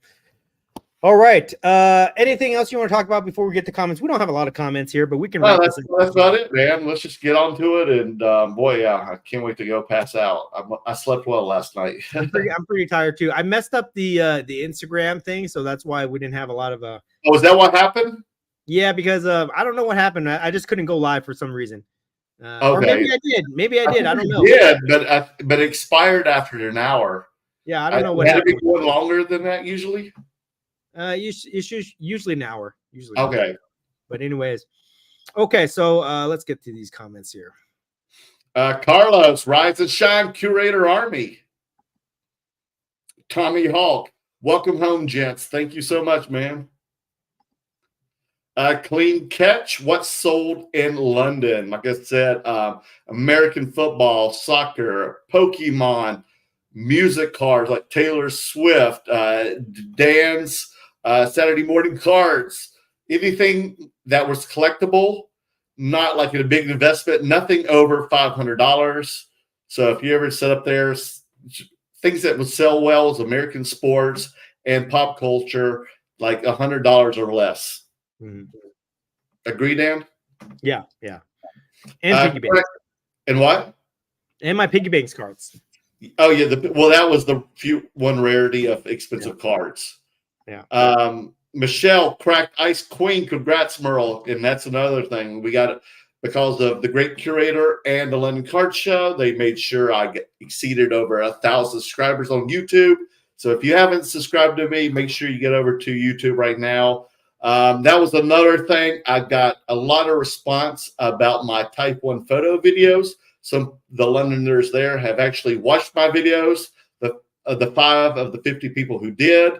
All right. Anything else you want to talk about before we get to comments? We don't have a lot of comments here, but we can. That's about it, man. Let's just get on to it. And boy, yeah, I can't wait to go pass out. I slept well last night. I'm pretty tired too. I messed up the Instagram thing, so that's why we didn't have a lot of. Oh, is that what happened? Yeah, because I don't know what happened. I just couldn't go live for some reason. Or maybe I did. I don't know. Yeah, but it expired after an hour. Yeah, I don't know what happened. Had it been longer than that usually. It's usually an hour. Okay. But anyways, okay. So let's get to these comments here. Carlos, Rise and Shine Curator Army. Tommy Hawk, welcome home, gents. Thank you so much, man. Clean catch. What's sold in London? Like I said, American football, soccer, Pokemon, music cards like Taylor Swift, Dan's Saturday morning cards, anything that was collectible, not like a big investment, nothing over $500. So if you ever set up there, things that would sell well is American sports and pop culture, like $100 or less. Mm-hmm. Agree, Dan? Yeah. And Piggy Banx. And what? And my Piggy Banx cards. Oh yeah, that was the one rarity of expensive cards. Yeah. Michelle, Cracked Ice Queen, congrats, Merle. And that's another thing. We got it because of the Great Curator and the London Card Show. They made sure I exceeded over 1,000 subscribers on YouTube. So if you haven't subscribed to me, make sure you get over to YouTube right now. That was another thing. I got a lot of response about my Type 1 photo videos. Some the Londoners there have actually watched my videos. The 5 of the 50 people who did,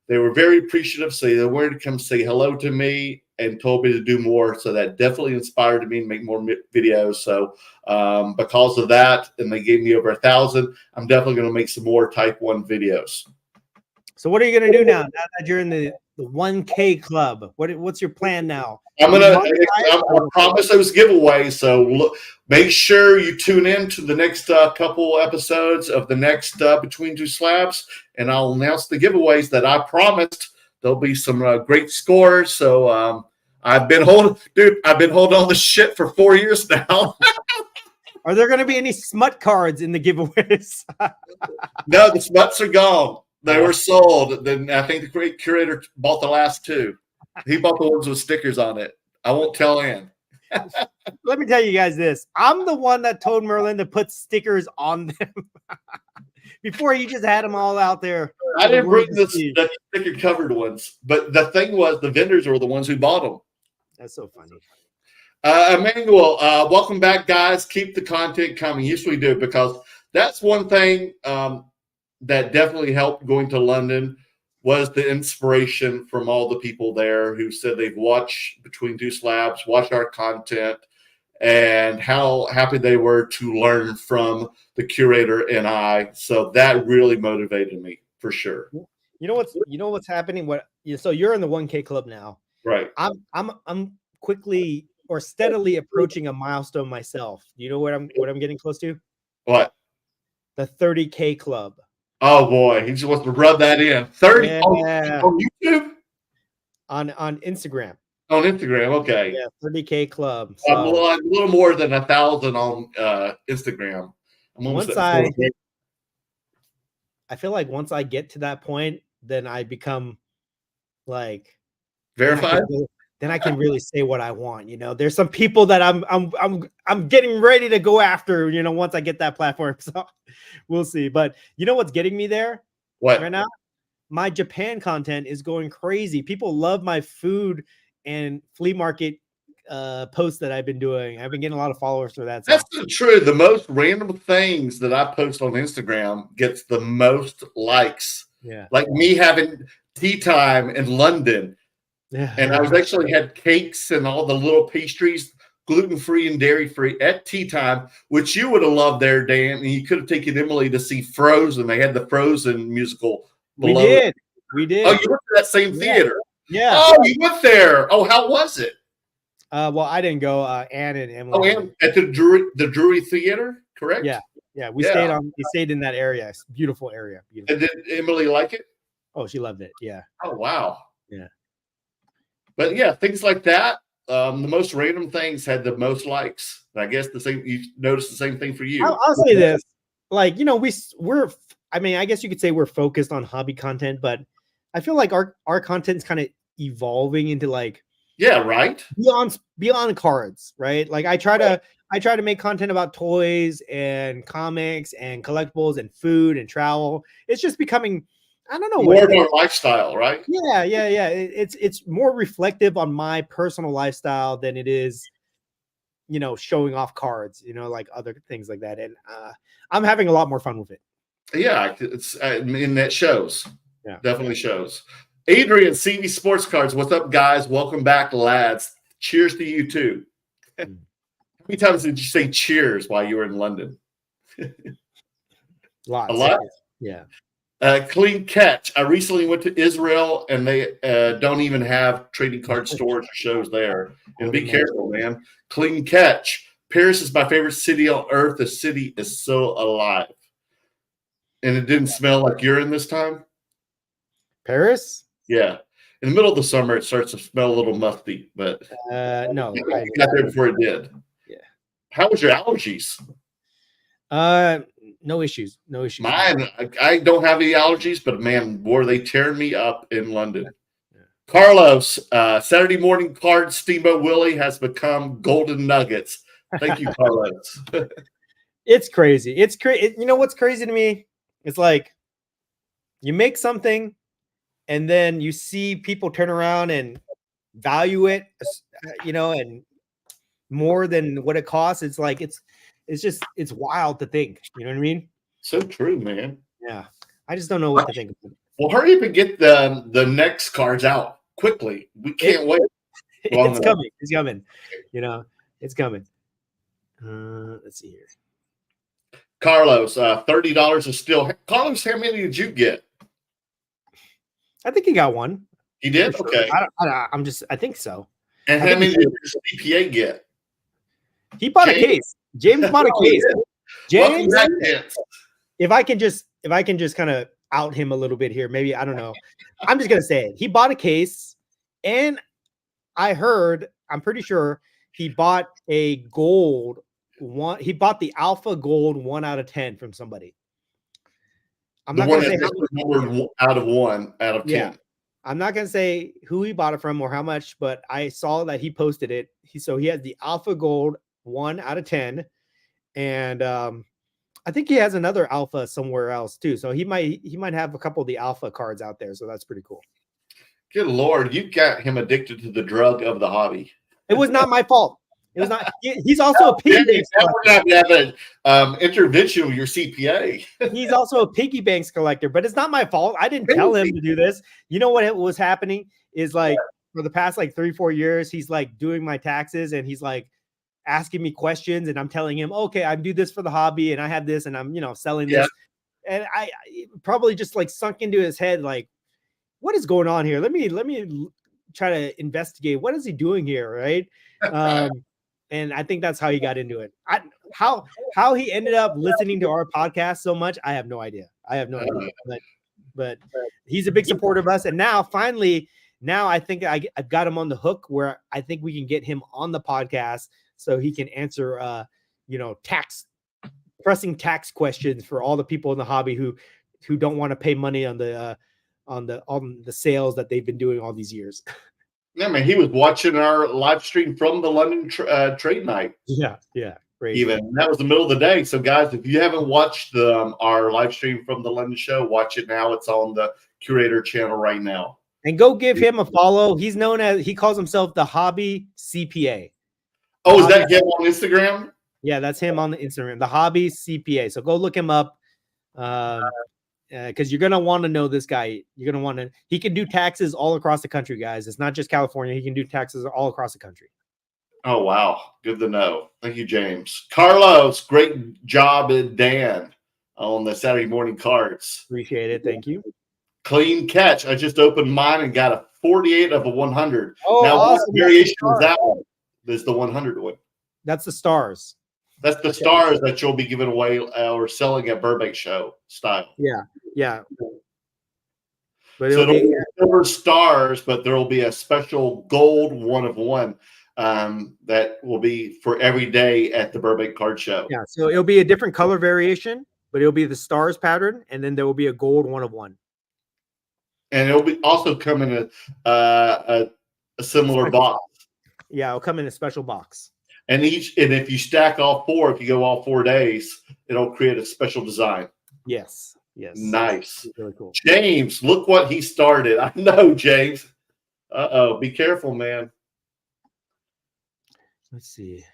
they were very appreciative. So they wanted to come say hello to me and told me to do more. So that definitely inspired me to make more videos. So because of that, and they gave me over 1,000, I'm definitely going to make some more Type 1 videos. So what are you going to do now that you're in the 1K club? What's your plan now? I promise those giveaways. So look, make sure you tune in to the next couple episodes of the next Between Two Slabs, and I'll announce the giveaways that I promised. There'll be some great scores. So I've been holding on this shit for 4 years now. Are there going to be any smut cards in the giveaways? No, the smuts are gone. They were sold. Then I think the Great Curator bought the last 2. He bought the ones with stickers on it. I won't tell Ann. Let me tell you guys this. I'm the one that told Merlin to put stickers on them. Before he just had them all out there. I didn't bring the sticker covered ones. But the thing was, the vendors were the ones who bought them. That's so funny. Emmanuel, welcome back, guys. Keep the content coming. Yes, we do, because that's one thing that definitely helped going to London was the inspiration from all the people there who said they've watched Between Two Slabs, watched our content, and how happy they were to learn from the curator and I. So that really motivated me for sure. You know what's happening? So you're in the 1K club now. Right. I'm quickly or steadily approaching a milestone myself. Do you know what I'm getting close to? What? The 30K club. Oh boy, he just wants to rub that in. 30 on YouTube? On Instagram. On Instagram, okay. Yeah, 30K club. So, a little more than 1,000 on Instagram. I feel like once I get to that point, then I become like verified. Then I can really say what I want. You know, there's some people that I'm getting ready to go after, you know, once I get that platform. So we'll see. But you know what's getting me there? What? Right now? My Japan content is going crazy. People love my food and flea market posts that I've been doing. I've been getting a lot of followers for that. That's true. The most random things that I post on Instagram gets the most likes. Yeah. Like me having tea time in London. Yeah. And I was actually had cakes and all the little pastries, gluten-free and dairy-free at tea time, which you would have loved there, Dan. And you could have taken Emily to see Frozen. They had the Frozen musical below. We did. Oh, you went to that same theater? Yeah. Oh, you went there. Oh, how was it? Well, I didn't go. Ann and Emily. Oh, Ann, at the Drury Theater, correct? Yeah. We stayed in that area. It's a beautiful area. Beautiful. And did Emily like it? Oh, she loved it. Yeah. Oh, wow. Yeah. But yeah, things like that. The most random things had the most likes. I guess the same. You noticed the same thing for you. I'll say this, like, you know, we're. I mean, I guess you could say we're focused on hobby content, but I feel like our content's kind of evolving into like. Yeah. Right. Beyond cards, right? Like I try to make content about toys and comics and collectibles and food and travel. It's just becoming. I don't know, more of our lifestyle, right? Yeah. It's more reflective on my personal lifestyle than it is, you know, showing off cards, you know, like other things like that. And I'm having a lot more fun with it. Yeah, it's that shows. Yeah, definitely shows. Adrian, CV Sports Cards. What's up, guys? Welcome back, lads. Cheers to you too. How many times did you say cheers while you were in London? Lots. A lot? Yeah. Clean catch. I recently went to Israel, and they don't even have trading card stores or shows there. And be careful, man. Clean catch. Paris is my favorite city on earth. The city is so alive. And it didn't smell like urine this time? Paris? Yeah. In the middle of the summer, it starts to smell a little musty, but no. I got there before it did. Yeah. How was your allergies? No issues. No issues. Mine, I don't have any allergies, but man, boy, they tearing me up in London. Yeah. Carlos, Saturday morning card Steamboat Willie has become golden nuggets. Thank you, Carlos. It's crazy. It's crazy. You know what's crazy to me? It's like you make something and then you see people turn around and value it, and more than what it costs. It's like it's wild to think. You know what I mean? So true, man. Yeah. I just don't know what to think. Well, hurry up and get the next cards out quickly. We can't wait. It's coming. It's coming. It's coming. Let's see here. Carlos, $30 is still. Carlos, how many did you get? I think he got one. He did? Sure. Okay. I think so. And how many did your CPA get? He bought a case. James bought a case. James, if I can just kind of out him a little bit here, maybe, I don't know. I'm just gonna say it. He bought a case, and I'm pretty sure he bought a gold one. He bought the Alpha Gold 1 out of 10 from somebody. I'm not gonna say out of 10. Yeah. I'm not gonna say who he bought it from or how much, but I saw that he posted it. He has the Alpha Gold 1 out of 10, and I think he has another Alpha somewhere else too. So he might have a couple of the Alpha cards out there. So that's pretty cool. Good Lord, you got him addicted to the drug of the hobby. It was not my fault. It was not. He's also a Piggy Banx collector. You have an intervention with your CPA. He's also a Piggy Banx collector, but it's not my fault. I didn't tell him to do this. You know what was happening is like for the past 3-4 years, he's like doing my taxes and he's like asking me questions, and I'm telling him, okay, I do this for the hobby and I have this and I'm selling this. And I probably just sunk into his head, like, what is going on here? Let me try to investigate. What is he doing here? Right. And I think that's how he got into it. How he ended up listening to our podcast so much, I have no idea. But he's a big supporter of us. And now finally, I think I've got him on the hook where I think we can get him on the podcast so he can answer, pressing tax questions for all the people in the hobby who don't want to pay money on the sales that they've been doing all these years. Yeah, man, he was watching our live stream from the London trade night. Yeah, great. Even that was the middle of the day. So, guys, if you haven't watched our live stream from the London show, watch it now. It's on the Curator channel right now. And go give him a follow. He calls himself the Hobby CPA. Oh, is that him on Instagram? Yeah, that's him on the Instagram, the Hobby CPA. So go look him up. Because you're going to want to know this guy. He can do taxes all across the country, guys. It's not just California. He can do taxes all across the country. Oh, wow. Good to know. Thank you, James. Carlos, great job, Dan, on the Saturday morning cards. Appreciate it. Thank you. Clean catch. I just opened mine and got a 48 of a 100. Oh, now, awesome. What variation is that one? There's the 100 one. That's the stars. That's the stars that you'll be giving away or selling at Burbank show style. Yeah. But it'll be silver stars, but there will be a special gold 1 of 1 that will be for every day at the Burbank card show. Yeah, so it'll be a different color variation, but it'll be the stars pattern, and then there will be a gold 1 of 1. And it'll be also come in a similar box. Yeah, it'll come in a special box. And if you stack all 4, if you go all 4 days, it'll create a special design. Yes. Nice. Really cool. James, look what he started. I know, James. Be careful, man. Let's see.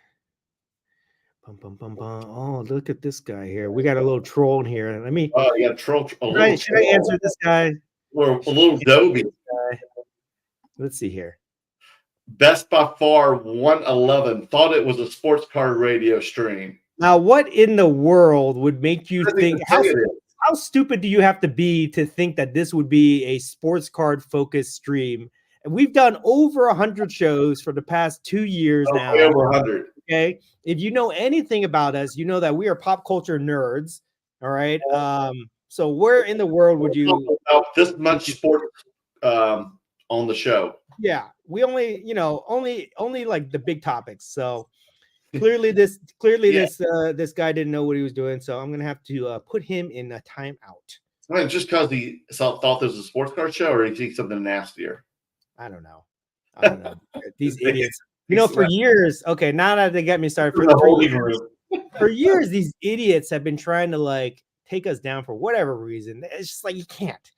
Oh, look at this guy here. We got a little troll in here. Let me. Oh, yeah, troll. Should I answer this guy? Or a little Dobie. guy. Let's see here. Best by far 111 thought it was a sports card radio stream. Now, what in the world would make you think? How stupid do you have to be to think that this would be a sports card focused stream? And we've done over 100 shows for the past 2 years now. Over 100. Okay. If you know anything about us, you know that we are pop culture nerds. All right. So where in the world would you this much sport on the show? Yeah, we only, only like the big topics. So clearly this guy didn't know what he was doing. So I'm gonna have to put him in a timeout. I mean, just because he thought this was a sports card show, or he thinks something nastier. I don't know. These idiots. For years. Okay, now that they get me started for years, these idiots have been trying to like take us down for whatever reason. It's just like you can't.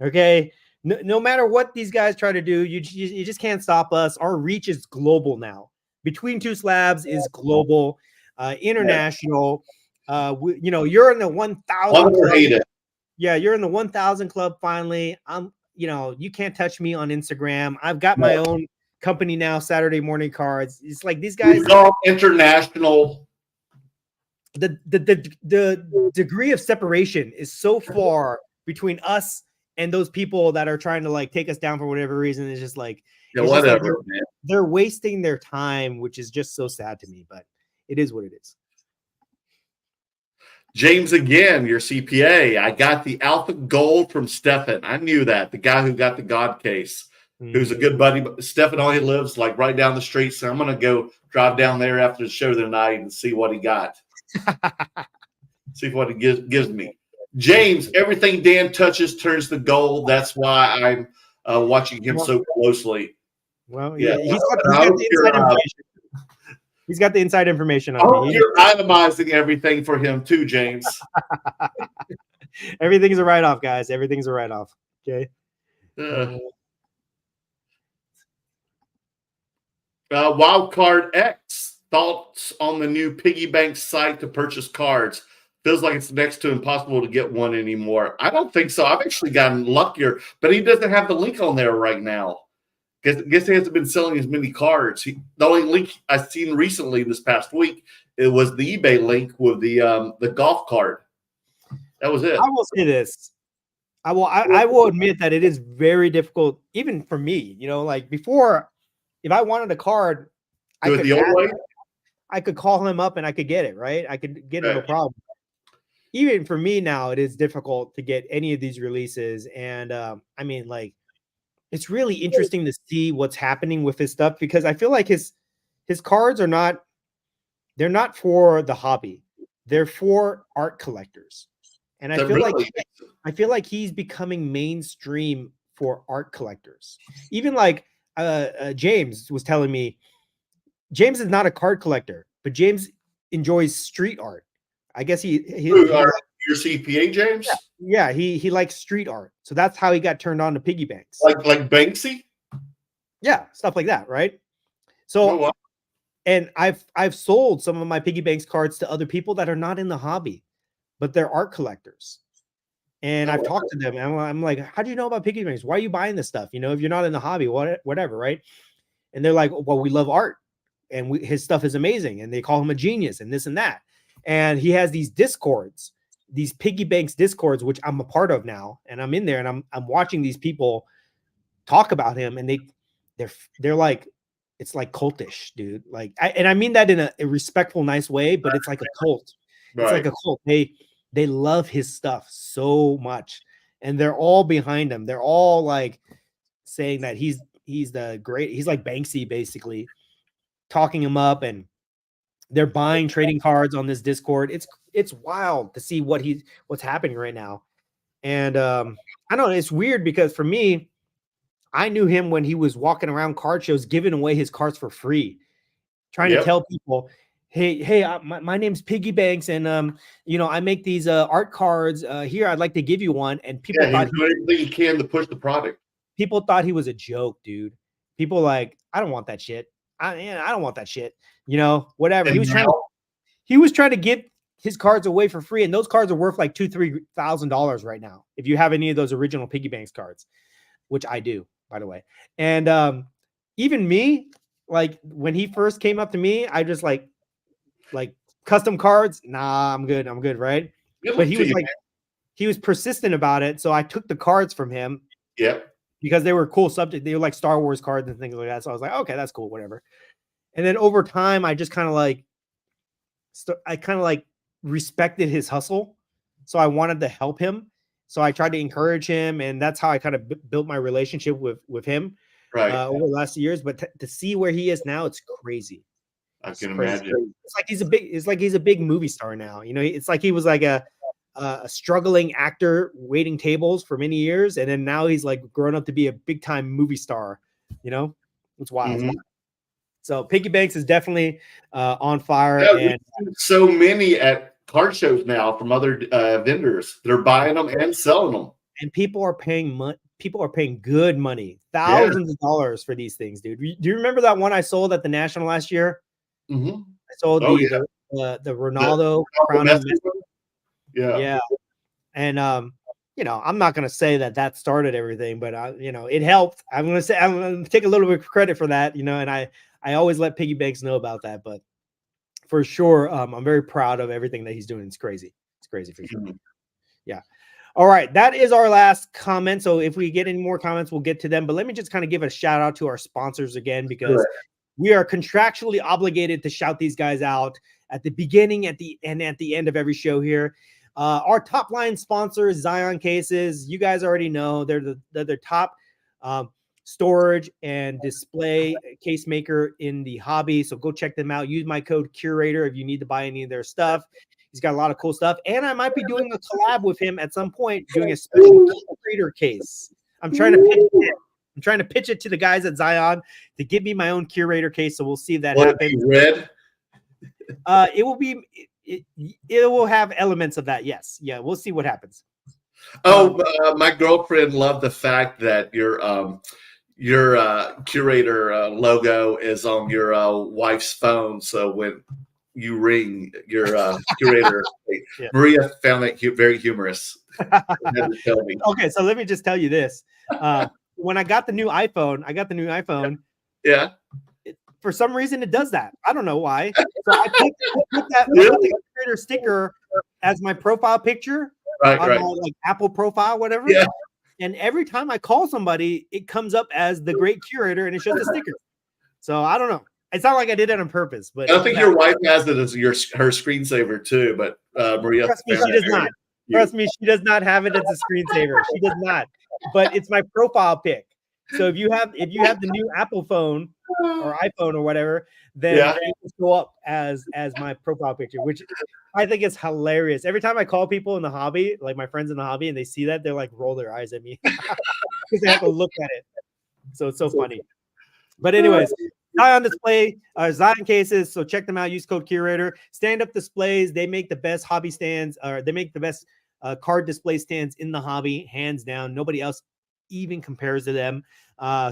Okay. No matter what these guys try to do, you just can't stop us. Our reach is global now. Between Two Slabs is global, international. You're in the 1,000 club. Yeah, you're in the 1,000 club finally. You can't touch me on Instagram. I've got my own company now, Saturday Morning Cards. It's like these guys international. The degree of separation is so far between us and those people that are trying to like take us down for whatever reason. It's just like, whatever. They're wasting their time, which is just so sad to me, but it is what it is. James, again, your CPA. I got the Alpha Gold from Stefan. I knew that. The guy who got the God case, who's a good buddy. But Stefan only lives like right down the street. So I'm going to go drive down there after the show tonight and see what he got. See what he gives me. James, everything Dan touches turns to gold. That's why I'm watching him so closely. Well, yeah, he's got the inside information on me. You're itemizing everything for him too, James. Everything's a write-off, guys. Everything's a write-off. Okay. Wildcard X, thoughts on the new Piggy Banx site to purchase cards? Feels like it's next to impossible to get one anymore. I don't think so. I've actually gotten luckier, but he doesn't have the link on there right now. Guess he hasn't been selling as many cards. The only link I've seen recently this past week, it was the eBay link with the golf card. That was it. I will say this. I will admit that it is very difficult, even for me. Like before, if I wanted a card, I could call him up and I could get it, right? I could get it, no problem. Even for me now, it is difficult to get any of these releases. And it's really interesting to see what's happening with his stuff, because I feel like his cards are not for the hobby. They're for art collectors. And I feel like he's becoming mainstream for art collectors. Even like James was telling me, James is not a card collector, but James enjoys street art. I guess your CPA, James? Yeah, he likes street art. So that's how he got turned on to Piggy Banx. Like Banksy? Yeah, stuff like that, right? So and I've sold some of my Piggy Banx cards to other people that are not in the hobby, but they're art collectors. And I've talked to them, and I'm like, how do you know about Piggy Banx? Why are you buying this stuff? If you're not in the hobby, whatever, right? And they're like, well, we love art, and his stuff is amazing, and they call him a genius and this and that. And he has these discords, these Piggy Banx discords, which I'm a part of now, and I'm in there, and I'm watching these people talk about him, and they're like, it's like cultish, dude. Like, I mean that in a respectful, nice way, but it's like a cult. Right. It's like a cult. They love his stuff so much, and they're all behind him. They're all like saying that he's the great. He's like Banksy, basically, talking him up, and they're buying trading cards on this Discord. It's wild to see what's happening right now. And I don't know, it's weird because for me, I knew him when he was walking around card shows giving away his cards for free, trying to tell people, hey, my name's Piggy Banx, and I make these art cards here. I'd like to give you one. And people thought he can to push the product. People thought he was a joke, dude. People like, I don't want that shit. I don't want that shit. Whatever. And he was trying to give his cards away for free, and those cards are worth like $2,000-3,000 right now if you have any of those original Piggy Banx cards. which I do, by the way. And even me, like when he first came up to me, I just like custom cards. Nah, I'm good. I'm good, right? Good But luck he to was you, like, man. he was persistent about it. So I took the cards from him Yep. because they were cool subject. They were like Star Wars cards and things like that. So I was like, okay, that's cool, whatever. And then over time, I just kind of like, respected his hustle. So I wanted to help him. So I tried to encourage him, and that's how I kind of built my relationship with him Right. over the last years. But to see where he is now, it's crazy. I It's can crazy. imagine. It's like he's a big movie star now. You know, it's like he was like a struggling actor waiting tables for many years, and then now he's like grown up to be a big time movie star. You know, it's wild. Mhm. So Piggy Banx is definitely on fire, Yeah, and we've seen so many at card shows now from other vendors. They're buying them and selling them. people are paying money. People are paying good money, Yeah. thousands of dollars for these things, dude. Do you remember that one I sold at the National last year? Mm-hmm. I sold Oh, the Ronaldo crowning Messi. Yeah. Yeah, and you know, I'm not gonna say that started everything, but you know, it helped. I'm gonna take a little bit of credit for that, you know, and I always let Piggy Banx know about that, but for sure, I'm very proud of everything that he's doing. It's crazy. It's crazy for sure. Mhm. Yeah. All right, that is our last comment. So if we get any more comments, we'll get to them. But let me just kind of give a shout out to our sponsors again, because we are contractually obligated to shout these guys out at the beginning, at the end of every show here. Our top line sponsors, Zion Cases. You guys already know they're the top storage and display case maker in the hobby. So go check them out. Use my code Curator if you need to buy any of their stuff. He's got a lot of cool stuff, and I might be doing a collab with him at some point, doing a special Curator case. I'm trying to pitch it to the guys at Zion to give me my own Curator case. So we'll see if that happens. Red. It will be. It will have elements of that. Yes. Yeah. We'll see what happens. Oh, my girlfriend loved the fact that your Curator logo is on your wife's phone. So when you ring your Curator, Yeah. Maria found that very humorous. Okay, so let me just tell you this. When I got the new iPhone, Yeah. for some reason it does that. I don't know why. So I put the Curator sticker as my profile picture on my like Apple profile, whatever. Yeah. And every time I call somebody, it comes up as the Great Curator and it shows the sticker. So I don't know. It's not like I did it on purpose, but I think your wife has it as her screensaver too. But Maria, trust me, she does not. Trust me, she does not have it as a screensaver. She does not. But it's my profile pic. So if you have the new Apple phone or iPhone or whatever, then it will go up as my profile picture, which I think is hilarious. Every time I call people in the hobby, like my friends in the hobby, and they see that, they're like roll their eyes at me because they have to look at it. So it's so funny. But anyways, Zion display, Zion cases. So check them out. Use code Curator. Stand up displays. They make the best hobby stands, or they make the best card display stands in the hobby, hands down. Nobody else even compares to them.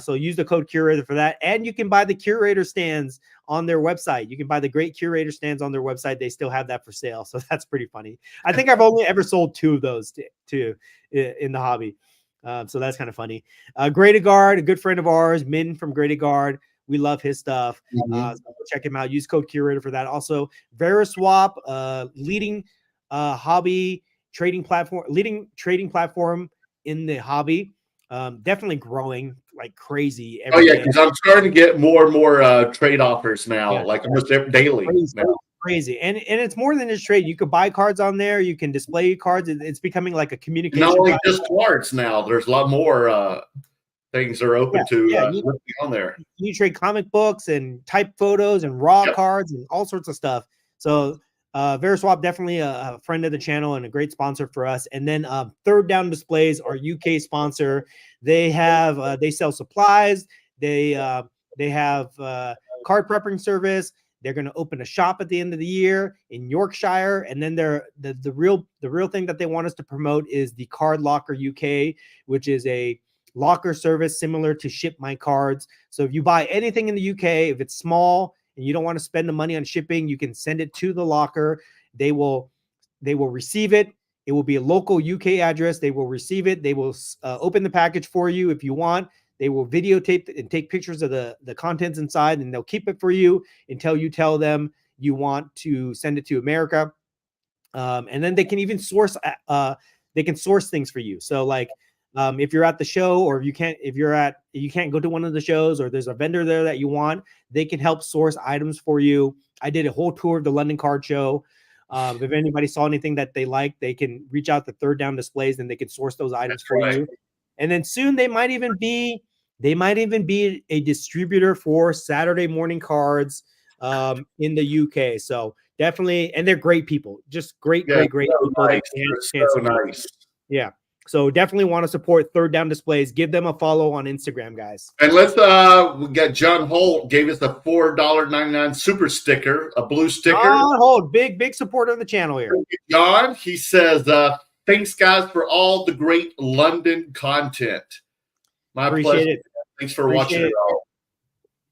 So use the code Curator for that. And you can buy the Curator stands on their website. You can buy the Great Curator stands on their website. They still have that for sale. So that's pretty funny. I think I've only ever sold 2 of those in the hobby. So that's kind of funny. Great Guard, a good friend of ours, Min from Great Guard. We love his stuff. So check him out. Use code Curator for that. Also, Veriswap, leading hobby trading platform, in the hobby. Definitely growing like crazy. Because I'm starting to get more and more trade offers now, like almost daily. Crazy. And it's more than just trade. You could buy cards on there. You can display cards. It's becoming like a communication. Not only just cards now. There's a lot more things are open to on there. You trade comic books and type photos and raw cards and all sorts of stuff. So Veriswap, definitely a friend of the channel and a great sponsor for us. And then Third Down Displays, our UK sponsor. They have they sell supplies. They have card prepping service. They're going to open a shop at the end of the year in Yorkshire. And then the real thing that they want us to promote is the Card Locker UK, which is a locker service similar to Ship My Cards. So if you buy anything in the UK, if it's small and you don't want to spend the money on shipping, you can send it to the locker. They will receive it, It will be a local UK address. They will receive it. They will open the package for you if you want. They will videotape and take pictures of the contents inside, and they'll keep it for you until you tell them you want to send it to America. And then they can even source things for you. So like, if you're at the show, or you can't go to one of the shows, or there's a vendor there that you want, they can help source items for you. I did a whole tour of the London Card Show. If anybody saw anything that they like, they can reach out to Third Down Displays, and they can source those items for you. And then soon they might even be a distributor for Saturday morning cards in the UK. So definitely, and they're great people, just great people. Nice. So nice. Yeah. So definitely want to support Third Down Displays. Give them a follow on Instagram, guys. And let's we got John Holt gave us a $4.99 super sticker, a blue sticker. John Holt, big supporter of the channel here. John, he says, thanks guys for all the great London content. My pleasure. It. Thanks for watching it all.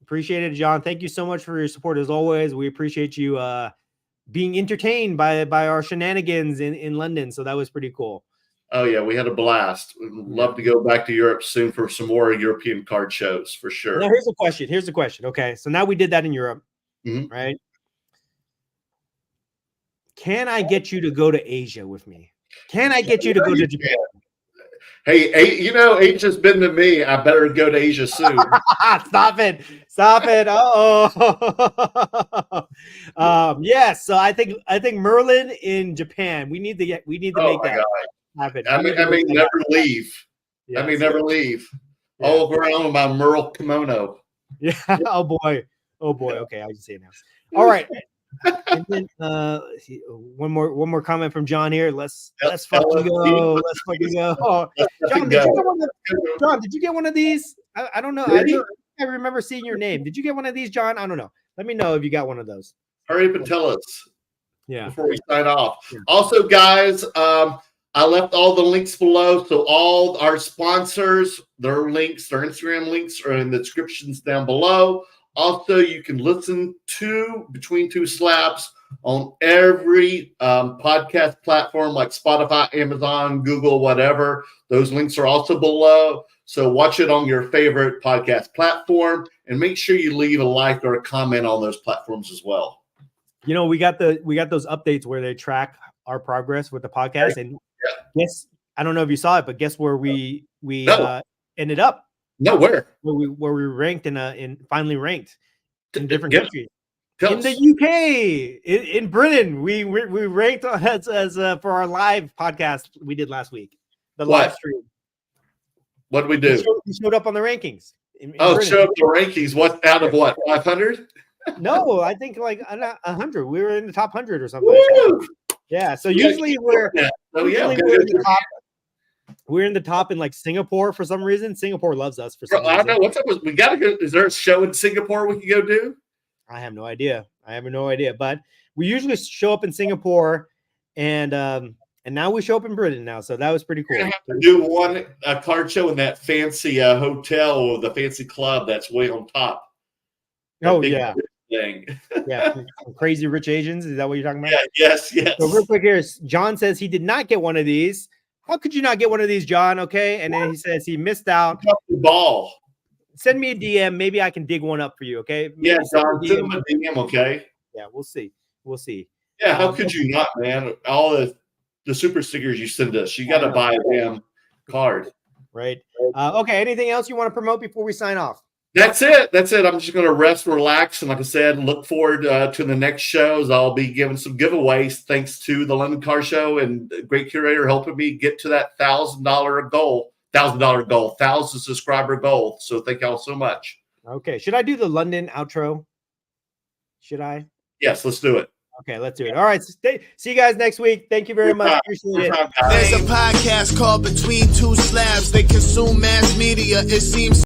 Appreciate it, John. Thank you so much for your support as always. We appreciate you being entertained by our shenanigans in London. So that was pretty cool. Oh, yeah, we had a blast. We'd love to go back to Europe soon for some more European card shows, for sure. Now, here's the question. Okay, so now we did that in Europe, right? Can I get you to go to Asia with me? Can I get you to go to Japan? Hey, Asia's been to me. I better go to Asia soon. Stop it. Yes. So I think Merlin in Japan. We need to make that happen. I mean, never leave. Yes. I mean, never leave. Yeah. All around with my Merle kimono. Yeah. Oh boy. Okay, I can see it now. All right. And then one more comment from John here. Let's fucking go. Let's fucking go. John, did you get one of these? I don't know. I remember seeing your name. Did you get one of these, John? I don't know. Let me know if you got one of those. Hurry up and tell us. Yeah. Before we sign off. Yeah. Also, guys, I left all the links below. So all our sponsors, their Instagram links are in the descriptions down below. Also, you can listen to Between Two Slabs on every podcast platform like Spotify, Amazon, Google, whatever. Those links are also below. So watch it on your favorite podcast platform, and make sure you leave a like or a comment on those platforms as well. You know, we got those updates where they track our progress with the podcast, and guess, I don't know if you saw it, but guess where we ended up? Nowhere. Where we ranked finally ranked in different countries. In the UK, in Britain, we ranked as for our live podcast we did last week. The live stream. What did we do? We showed up on the rankings. In showed up the rankings. What out of what? 500? No, I think like 100. We were in the top 100 or something. Like yeah. So usually we're in the top. We're in the top in like Singapore for some reason. Singapore loves us for some reason. I don't know what's up. We gotta go. Is there a show in Singapore we can go do? I have no idea. But we usually show up in Singapore, and now we show up in Britain now. So that was pretty cool. We're gonna have to do a card show in that fancy hotel or the fancy club that's way on top. Yeah. Thing. Yeah. Crazy Rich Asians. Is that what you're talking about? Yeah, yes. So real quick here, John says he did not get one of these. How could you not get one of these, John? Okay. And then he says he missed out. The ball. Send me a DM. Maybe I can dig one up for you. Okay. Yeah, John, send him a DM. Okay. Yeah, we'll see. Yeah, how could you not, man? All the super stickers you send us, you got to buy a damn card. Right. Okay. Anything else you want to promote before we sign off? That's it. I'm just going to rest, relax, and like I said, look forward to the next shows. I'll be giving some giveaways thanks to the London Car Show and Great Curator helping me get to that $1,000 subscriber goal. So thank y'all so much. Okay. Should I do the London outro? Should I? Yes, let's do it. Okay, let's do it. All right. See you guys next week. Thank you very much. Appreciate it. There's a podcast called Between Two Slabs. They consume mass media. It seems